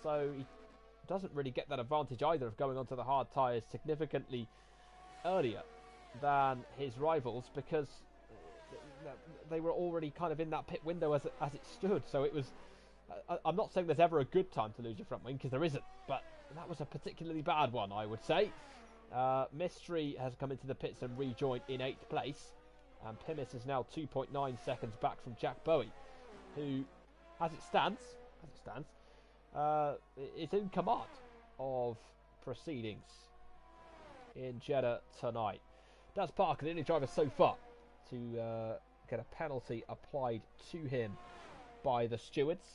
So he doesn't really get that advantage either of going onto the hard tyres significantly earlier than his rivals, because they were already kind of in that pit window as it stood. So it was, I'm not saying there's ever a good time to lose your front wing, because there isn't, but that was a particularly bad one, I would say. Mystery has come into the pits and rejoined in 8th place, and Pires is now 2.9 seconds back from Jack Bowie, who, as it stands, is in command of proceedings in Jeddah tonight. Daz Parker, the only driver so far to get a penalty applied to him by the stewards,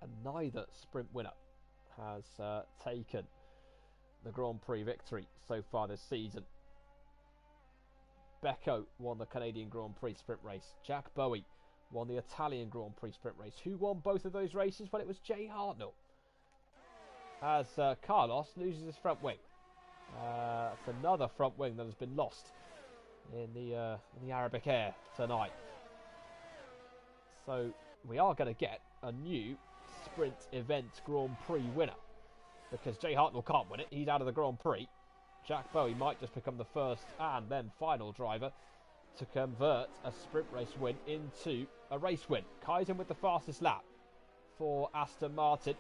and neither sprint winner has taken the Grand Prix victory so far this season. Becco won the Canadian Grand Prix sprint race. Jack Bowie won the Italian Grand Prix sprint race. Who won both of those races? Well, it was Jay Hartnell, as Carlos loses his front wing. It's another front wing that has been lost in the Arabic air tonight. So we are going to get a new sprint event Grand Prix winner, because Jay Hartnell can't win it. He's out of the Grand Prix. Jack Bowie might just become the first and then final driver to convert a sprint race win into a race win. Kaizen with the fastest lap for Aston Martin.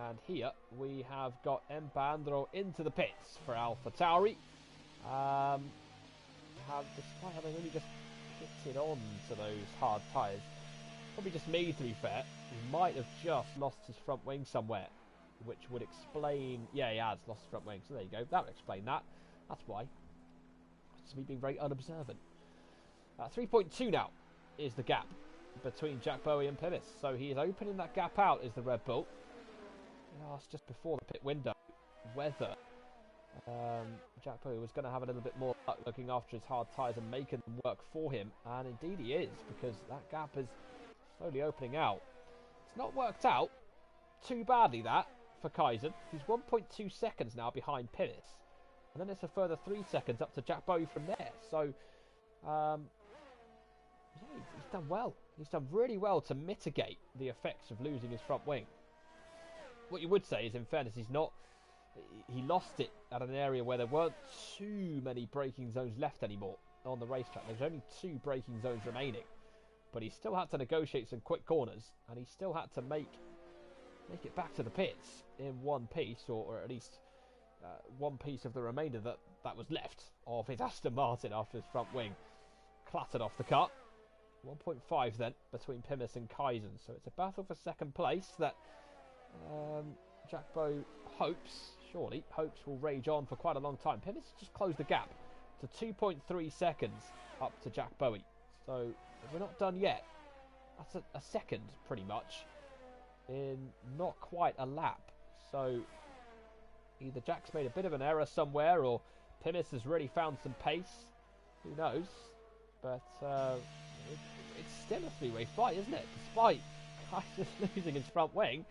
And here we have got Empandro into the pits for AlphaTauri. Despite having only just pitted on to those hard tyres. Probably just me, to be fair. He might have just lost his front wing somewhere, which would explain... Yeah, he has lost his front wing, so there you go. That would explain that. That's why. It's me being very unobservant. 3.2 now is the gap between Jack Bowie and Plymouth. So he is opening that gap out, is the Red Bull. It's just before the pit window whether Jack Bowie was going to have a little bit more luck looking after his hard tyres and making them work for him. And indeed he is, because that gap is slowly opening out. It's not worked out too badly, that, for Kaizen. He's 1.2 seconds now behind Plymouth. And then it's a further 3 seconds up to Jack Bowie from there. So, yeah, he's done well. He's done really well to mitigate the effects of losing his front wing. What you would say is, in fairness, he lost it at an area where there weren't too many braking zones left anymore on the racetrack. There's only 2 braking zones remaining. But he still had to negotiate some quick corners, and he still had to make it back to the pits in one piece, or at least one piece of the remainder that was left of his Aston Martin after his front wing clattered off the cut. 1.5 then between Plymouth and Kaizen. So it's a battle for second place that Jack Bowie hopes will rage on for quite a long time. Plymouth just closed the gap to 2.3 seconds up to Jack Bowie. So we're not done yet. That's a second, pretty much, in not quite a lap. So either Jack's made a bit of an error somewhere, or Plymouth has really found some pace. Who knows? But it's still a three-way fight, isn't it? Despite Kaiser's losing his front wing,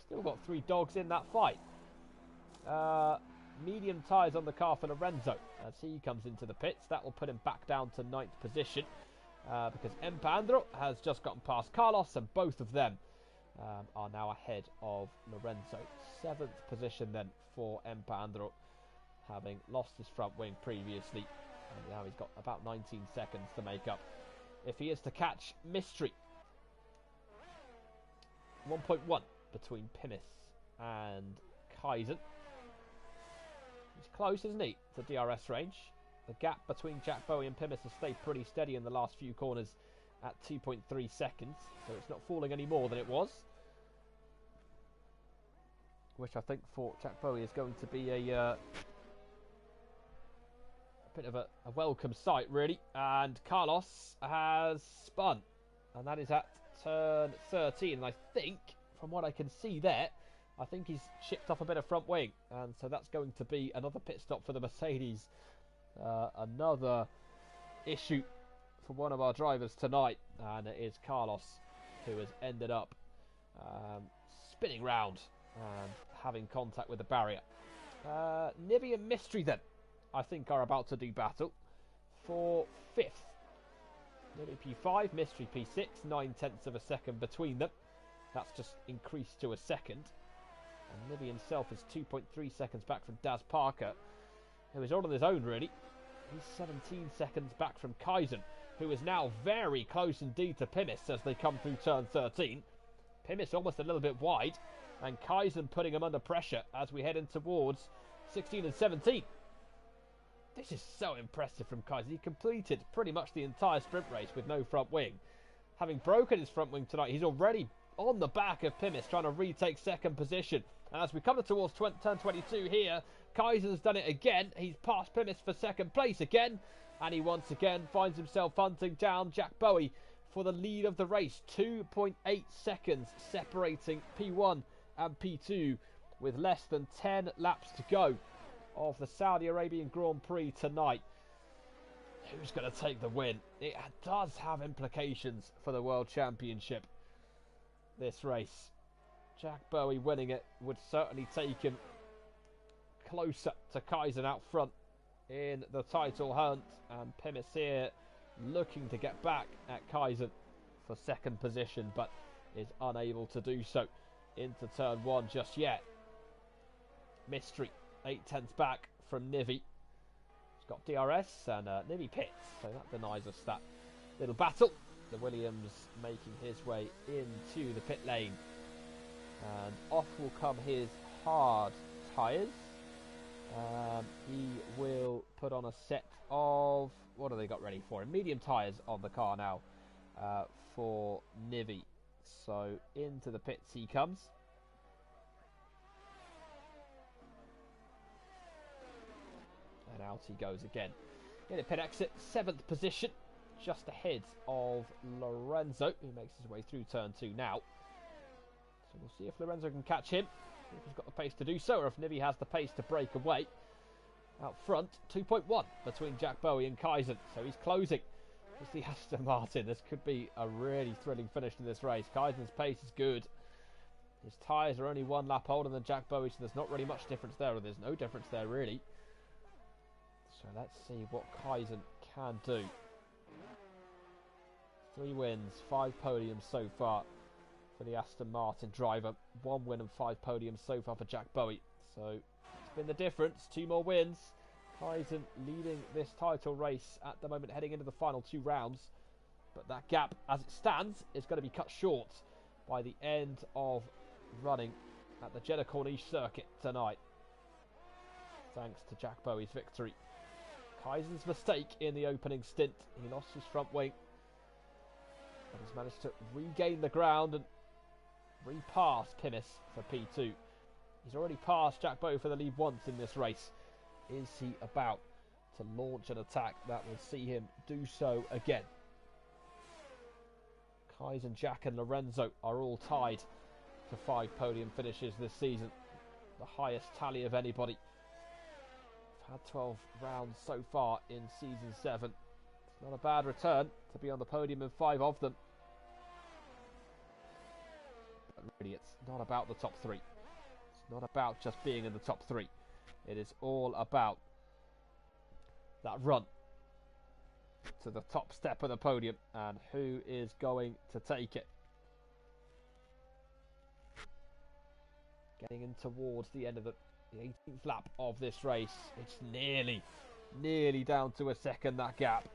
still got 3 dogs in that fight. Medium tyres on the car for Lorenzo as he comes into the pits. That will put him back down to 9th position because Empandro has just gotten past Carlos, and both of them are now ahead of Lorenzo. 7th position then for Empandro, having lost his front wing previously, and now he's got about 19 seconds to make up if he is to catch Mystery. 1.1 between Plymouth and Kaizen. He's close, isn't he, to DRS range? The gap between Jack Bowie and Plymouth has stayed pretty steady in the last few corners at 2.3 seconds, so it's not falling any more than it was. Which I think for Jack Bowie is going to be a bit of a welcome sight, really. And Carlos has spun, and that is at turn 13. And I think, from what I can see there, I think he's chipped off a bit of front wing, and so that's going to be another pit stop for the Mercedes. Another issue for one of our drivers tonight, and it is Carlos who has ended up spinning round and having contact with the barrier. Nibby and Mystery then, I think, are about to do battle for 5th. Nibby P5, Mystery P6, 9/10 of a second between them. That's just increased to a second. And Nibby himself is 2.3 seconds back from Daz Parker, who is all on his own, really. He's 17 seconds back from Kaizen, who is now very close indeed to Plymouth as they come through turn 13. Plymouth almost a little bit wide, and Kaizen putting him under pressure as we head in towards 16 and 17. This is so impressive from Kaizen. He completed pretty much the entire sprint race with no front wing. Having broken his front wing tonight, he's already on the back of Plymouth trying to retake second position. And as we come towards turn 22 here, Kaizen's done it again. He's passed Plymouth for second place again, and he once again finds himself hunting down Jack Bowie for the lead of the race. 2.8 seconds separating P1 and P2 with less than 10 laps to go of the Saudi Arabian Grand Prix tonight. Who's going to take the win? It does have implications for the World Championship, this race. Jack Bowie winning it would certainly take him closer to Kaizen out front in the title hunt, and Plymouth here looking to get back at Kaizen for second position, but is unable to do so into turn 1 just yet. Mystery 8/10 back from Nivy. He's got DRS and Nivi pits, so that denies us that little battle. The Williams making his way into the pit lane, and off will come his hard tyres. He will put on a set of, what have they got ready for him? Medium tyres on the car now for Nivi. So into the pits he comes. And out he goes again. In a pit exit, 7th position, just ahead of Lorenzo, who makes his way through turn 2 now. So we'll see if Lorenzo can catch him, if he's got the pace to do so, or if Nivi has the pace to break away. Out front, 2.1 between Jack Bowie and Kaizen, so he's closing. It's the Aston Martin. This could be a really thrilling finish to this race. Kaizen's pace is good. His tyres are only 1 lap older than Jack Bowie, so there's not really much difference there, or there's no difference there really. So let's see what Kaizen can do. 3 wins, 5 podiums so far for the Aston Martin driver. 1 win and 5 podiums so far for Jack Bowie. So it's been the difference. 2 more wins. Kaizen leading this title race at the moment, heading into the final 2 rounds. But that gap, as it stands, is going to be cut short by the end of running at the Jeddah Corniche circuit tonight. Thanks to Jack Bowie's victory. Kaizen's mistake in the opening stint. He lost his front wing. But he's managed to regain the ground and repass Pimis for P2. He's already passed Jack Bowie for the lead once in this race. Is he about to launch an attack that will see him do so again? Kaizen, Jack and Lorenzo are all tied to 5 podium finishes this season. The highest tally of anybody. We've had 12 rounds so far in season 7. It's not a bad return to be on the podium in 5 of them. But really, it's not about the top 3. It's not about just being in the top 3. It is all about that run to the top step of the podium and who is going to take it. Getting in towards the end of the 18th lap of this race. It's nearly down to a second, that gap.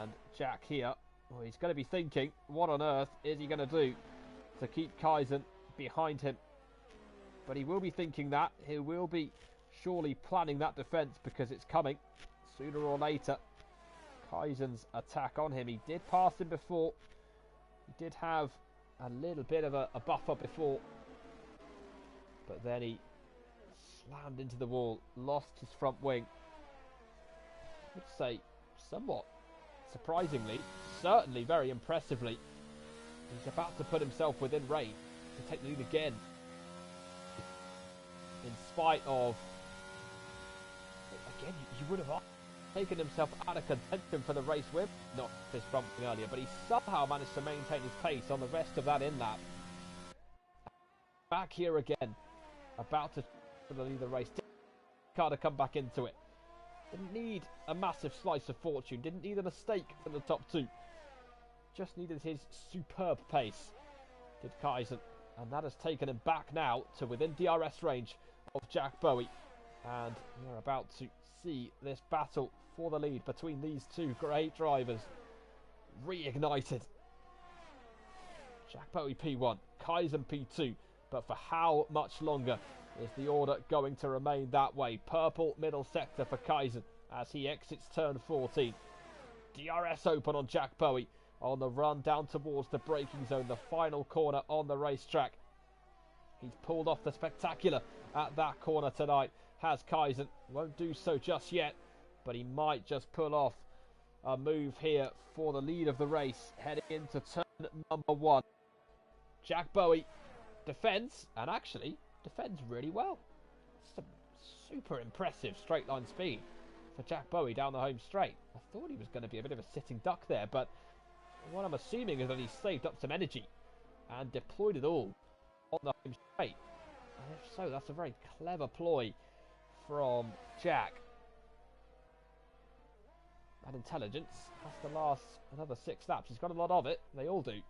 And Jack here, well, he's going to be thinking, what on earth is he going to do to keep Kaizen behind him? But he will be thinking that. He will be surely planning that defence, because it's coming sooner or later. Kaizen's attack on him. He did pass him before. He did have a little bit of a buffer before. But then he slammed into the wall, lost his front wing. I would say somewhat surprisingly, certainly very impressively, he's about to put himself within range to take the lead again. In spite of, again, you would have taken himself out of contention for the race with not his front wing earlier, but he somehow managed to maintain his pace on the rest of that in-lap. Back here again, about to lead the race. Car to come back into it. Didn't need a massive slice of fortune, didn't need a mistake from the top 2. Just needed his superb pace, did Kaizen. And that has taken him back now to within DRS range of Jack Bowie. And we're about to see this battle for the lead between these 2 great drivers reignited. Jack Bowie P1, Kaizen P2. But for how much longer is the order going to remain that way? Purple middle sector for Kaizen as he exits turn 14. DRS open on Jack Bowie on the run down towards the braking zone, the final corner on the racetrack. He's pulled off the spectacular at that corner tonight, has Kaizen. Won't do so just yet, but he might just pull off a move here for the lead of the race, heading into turn number 1. Jack Bowie defends, and actually defends really well. Some super impressive straight line speed for Jack Bowie down the home straight. I thought he was going to be a bit of a sitting duck there, but what I'm assuming is that he saved up some energy and deployed it all on the home straight. And if so, that's a very clever ploy from Jack. That intelligence has to last another 6 laps. He's got a lot of it. They all do.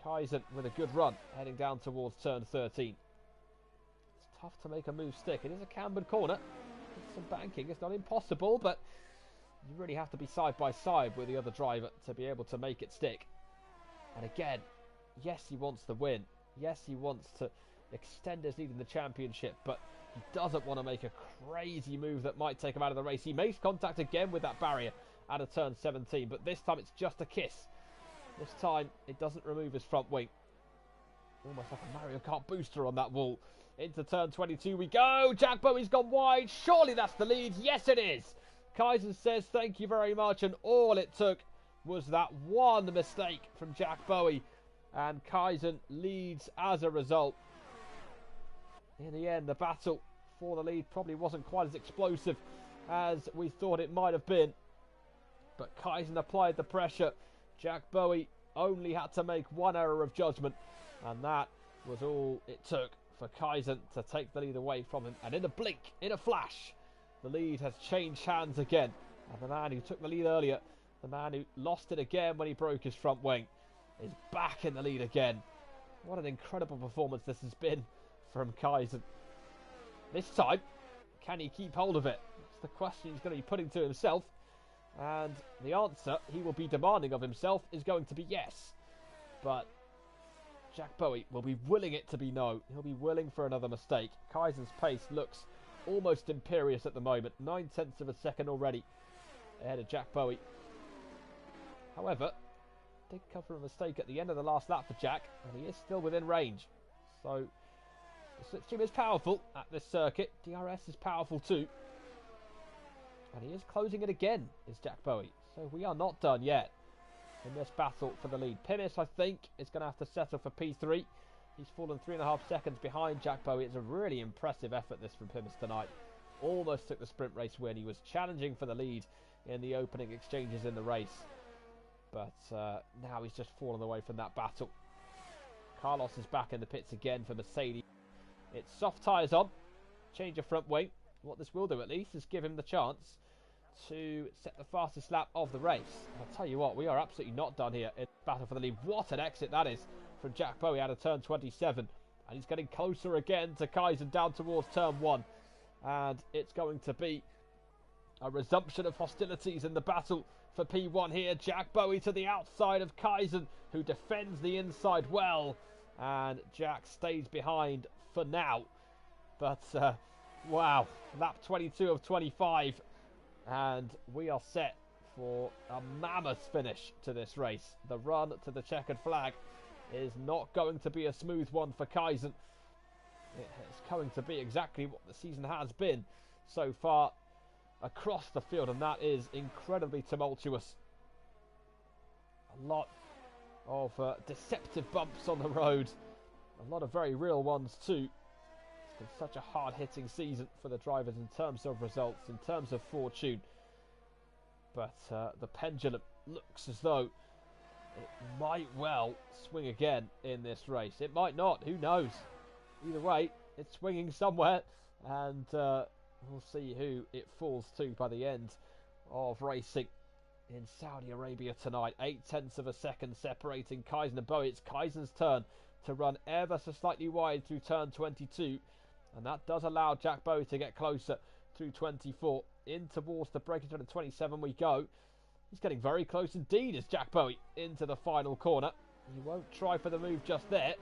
Kaizen with a good run, heading down towards turn 13. It's tough to make a move stick. It is a cambered corner. some banking. It's not impossible, but you really have to be side by side with the other driver to be able to make it stick. And again, yes, he wants the win. Yes, he wants to extend his lead in the championship, but he doesn't want to make a crazy move that might take him out of the race. He makes contact again with that barrier out of turn 17, but this time it's just a kiss. This time it doesn't remove his front wing. Almost like a Mario Kart booster on that wall. Into turn 22 we go. Jack Bowie's gone wide. Surely that's the lead. Yes, it is. Kaizen says thank you very much, and all it took was that one mistake from Jack Bowie, and Kaizen leads as a result. In the end, the battle for the lead probably wasn't quite as explosive as we thought it might have been, but Kaizen applied the pressure. Jack Bowie only had to make one error of judgment, and that was all it took for Kaizen to take the lead away from him. And in a blink, in a flash, the lead has changed hands again. And the man who took the lead earlier, the man who lost it again when he broke his front wing, is back in the lead again. What an incredible performance this has been from Kaizen. This time, can he keep hold of it? It's the question he's going to be putting to himself. And the answer he will be demanding of himself is going to be yes. But Jack Bowie will be willing it to be no. He'll be willing for another mistake. Kaizen's pace looks almost imperious at the moment. 9/10 of a second already ahead of Jack Bowie. However, did come from a mistake at the end of the last lap for Jack, and he is still within range. So the slipstream is powerful at this circuit. DRS is powerful too. And he is closing it again, is Jack Bowie. So we are not done yet in this battle for the lead. Pimis, I think, is going to have to settle for P3. He's fallen 3.5 seconds behind Jack Bowie. It's a really impressive effort, this, from Pimis tonight. Almost took the sprint race win. He was challenging for the lead in the opening exchanges in the race. But now he's just fallen away from that battle. Carlos is back in the pits again for Mercedes. It's soft tyres on. Change of front wing. What this will do, at least, is give him the chance to set the fastest lap of the race. I'll tell you what, we are absolutely not done here in battle for the lead. What an exit that is from Jack Bowie out of turn 27. And he's getting closer again to Kaizen down towards turn 1. And it's going to be a resumption of hostilities in the battle for P1 here. Jack Bowie to the outside of Kaizen, who defends the inside well. And Jack stays behind for now. But, wow, lap 22 of 25. And we are set for a mammoth finish to this race. The run to the checkered flag is not going to be a smooth one for Kaizen. It's going to be exactly what the season has been so far across the field, and that is incredibly tumultuous. A lot of deceptive bumps on the road, a lot of very real ones too. It's been such a hard-hitting season for the drivers in terms of results, in terms of fortune. But the pendulum looks as though it might well swing again in this race. It might not, who knows? Either way, it's swinging somewhere, and we'll see who it falls to by the end of racing in Saudi Arabia tonight. 0.8 of a second separating Kaizen and Bowie. It's Kaizen's turn to run ever so slightly wide through turn 22, and that does allow Jack Bowie to get closer through 24. In towards the braking turn of 27 we go. He's getting very close indeed as Jack Bowie into the final corner. He won't try for the move just there,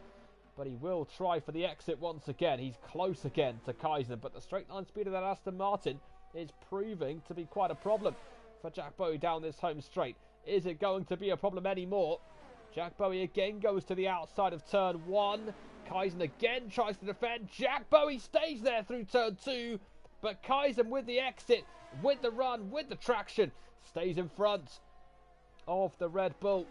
but he will try for the exit once again. He's close again to Kaizen, but the straight line speed of that Aston Martin is proving to be quite a problem for Jack Bowie down this home straight. Is it going to be a problem anymore? Jack Bowie again goes to the outside of turn 1. Kaizen again tries to defend. Jack Bowie stays there through turn 2, but Kaizen with the exit, with the run, with the traction, stays in front of the Red Bull.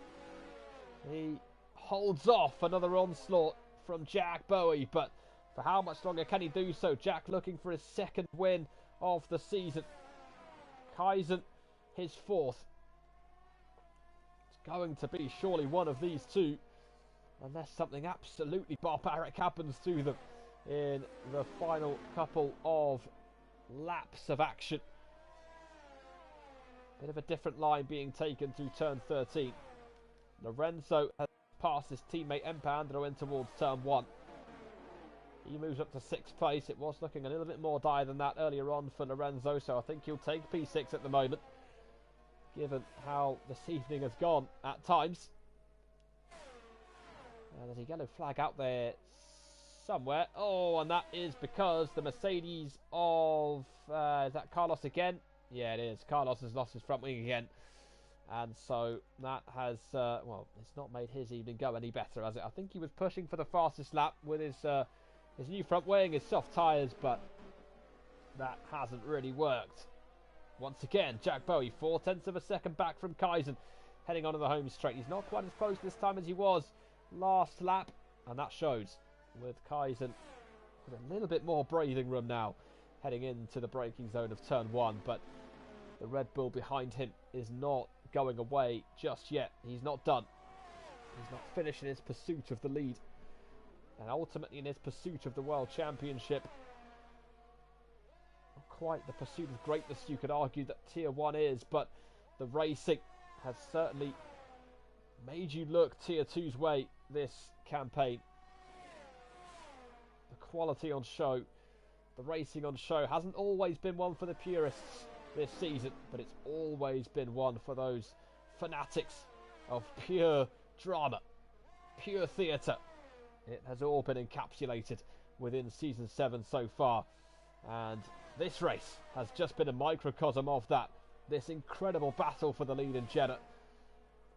He holds off another onslaught from Jack Bowie, but for how much longer can he do so? Jack looking for his second win of the season. Kaizen, his fourth. It's going to be surely one of these two, unless something absolutely barbaric happens to them in the final couple of laps of action. Bit of a different line being taken through turn 13. Lorenzo has passed his teammate Empandro in towards turn 1. He moves up to 6th place. It was looking a little bit more dire than that earlier on for Lorenzo, so I think he'll take P6 at the moment, given how this evening has gone at times. And there's a yellow flag out there somewhere. Oh, and that is because the Mercedes of... is that Carlos again? Yeah, it is. Carlos has lost his front wing again. And so that has... well, it's not made his evening go any better, has it? I think he was pushing for the fastest lap with his new front wing, his soft tyres, but that hasn't really worked. Once again, Jack Bowie, 0.4 of a second back from Kaizen, heading onto the home straight. He's not quite as close this time as he was last lap, and that shows, with Kaizen with a little bit more breathing room now, heading into the braking zone of turn 1, but the Red Bull behind him is not going away just yet. He's not done. He's not finished in his pursuit of the lead, and ultimately in his pursuit of the World Championship. Not quite the pursuit of greatness you could argue that Tier 1 is, but the racing has certainly made you look Tier 2's way this campaign. The quality on show, the racing on show hasn't always been one for the purists this season, but it's always been one for those fanatics of pure drama, pure theatre. It has all been encapsulated within Season 7 so far, and this race has just been a microcosm of that. This incredible battle for the lead in Jeddah,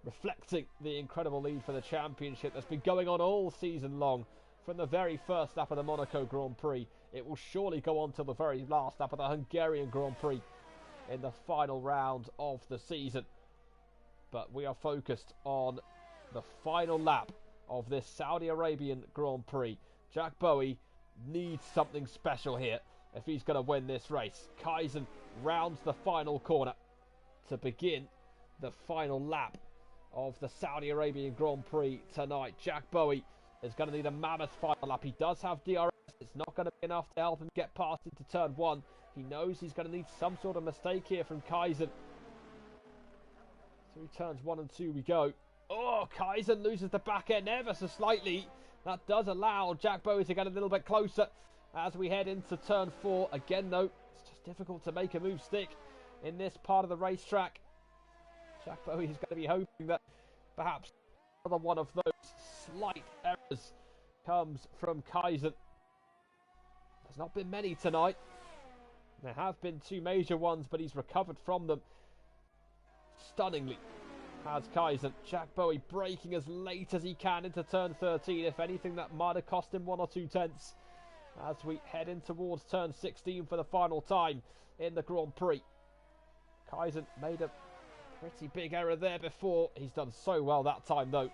reflecting the incredible lead for the championship that's been going on all season long. From the very first lap of the Monaco Grand Prix, it will surely go on till the very last lap of the Hungarian Grand Prix in the final round of the season. But we are focused on the final lap of this Saudi Arabian Grand Prix. Jack Bowie needs something special here if he's going to win this race. Kaizen rounds the final corner to begin the final lap of the Saudi Arabian Grand Prix tonight. Jack Bowie is going to need a mammoth final lap. He does have DRS. It's not going to be enough to help him get past into turn 1. He knows he's going to need some sort of mistake here from Kaizen. Through turns 1 and 2 we go. Oh, Kaizen loses the back end ever so slightly. That does allow Jack Bowie to get a little bit closer as we head into turn 4. Again, though, it's just difficult to make a move stick in this part of the racetrack. Jack Bowie is going to be hoping that perhaps another one of those slight errors comes from Kaizen. There's not been many tonight. There have been 2 major ones, but he's recovered from them stunningly, has Kaizen. Jack Bowie braking as late as he can into turn 13. If anything, that might have cost him 1 or 2 tenths as we head in towards turn 16 for the final time in the Grand Prix. Kaizen made a pretty big error there before. He's done so well that time, though.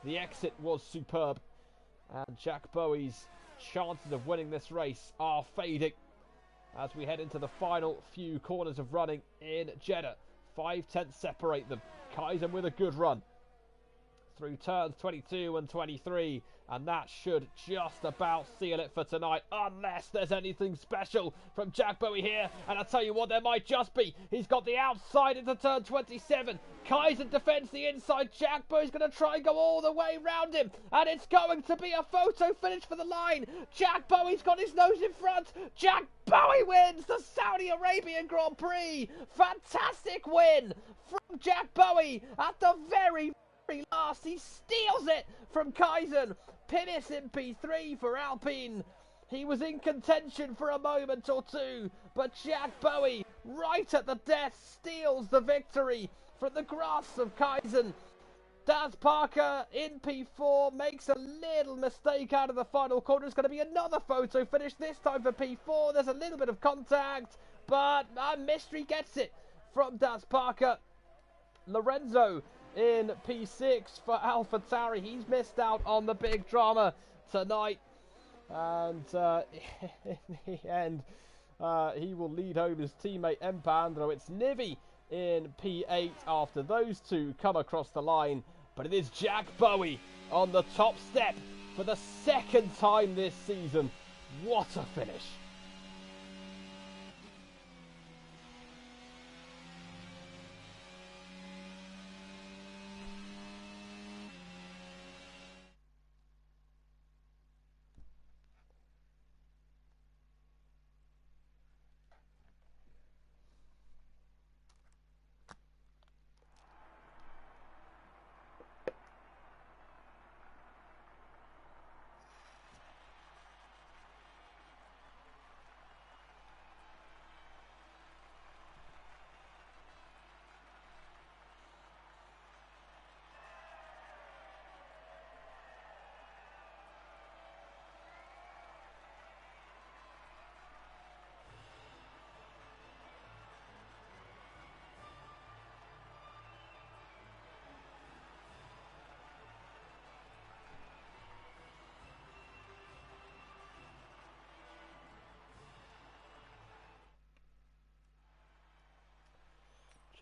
The exit was superb, and Jack Bowie's chances of winning this race are fading as we head into the final few corners of running in Jeddah. 5 tenths separate them. Kaizen with a good run through turns 22 and 23, and that should just about seal it for tonight, unless there's anything special from Jack Bowie here. And I tell you what, there might just be. He's got the outside into turn 27. Kaizen defends the inside. Jack Bowie's going to try and go all the way round him, and it's going to be a photo finish for the line. Jack Bowie's got his nose in front. Jack Bowie wins the Saudi Arabian Grand Prix. Fantastic win from Jack Bowie at the very last. He steals it from Kaizen. Pinnis in P3 for Alpine. He was in contention for a moment or two, but Jack Bowie, right at the death, steals the victory from the grasp of Kaizen. Daz Parker in P4 makes a little mistake out of the final corner. It's going to be another photo finish, this time for P4. There's a little bit of contact, but Mystery gets it from Daz Parker. Lorenzo in P6 for AlphaTauri. He's missed out on the big drama tonight, and in the end he will lead home his teammate Empandro. It's Nivi in P8 after those two come across the line, but it is Jack Bowie on the top step for the 2nd time this season. What a finish!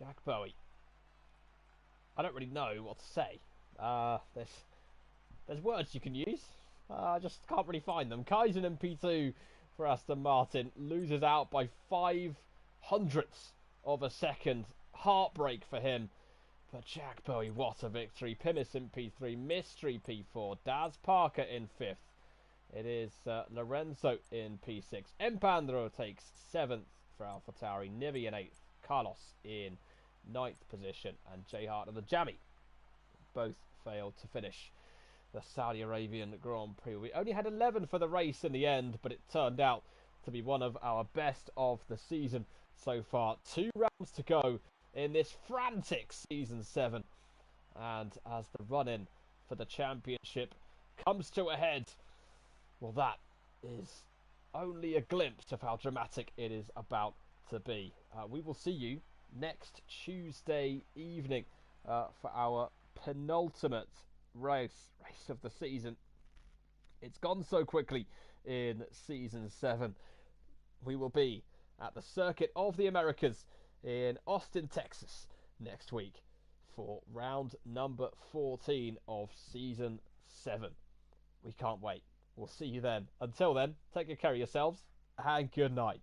Jack Bowie. I don't really know what to say. There's words you can use. I just can't really find them. Kaizen in P2 for Aston Martin loses out by 500ths of a second. Heartbreak for him. But Jack Bowie, what a victory. Pimis in P3, Mystery P4, Daz Parker in 5th. It is Lorenzo in P6. Empandro takes 7th for AlphaTauri. Nivi in 8th. Carlos in 9th position. And Jay Hart and the Jammy both failed to finish the Saudi Arabian Grand Prix. We only had 11 for the race in the end, but it turned out to be one of our best of the season so far. 2 rounds to go in this frantic Season 7. And as the run-in for the championship comes to a head, well, that is only a glimpse of how dramatic it is about to be. We will see you next Tuesday evening for our penultimate race of the season. It's gone so quickly in Season 7. We will be at the Circuit of the Americas in Austin, Texas next week for round number 14 of Season 7. We can't wait. We'll see you then. Until then, take good care of yourselves and good night.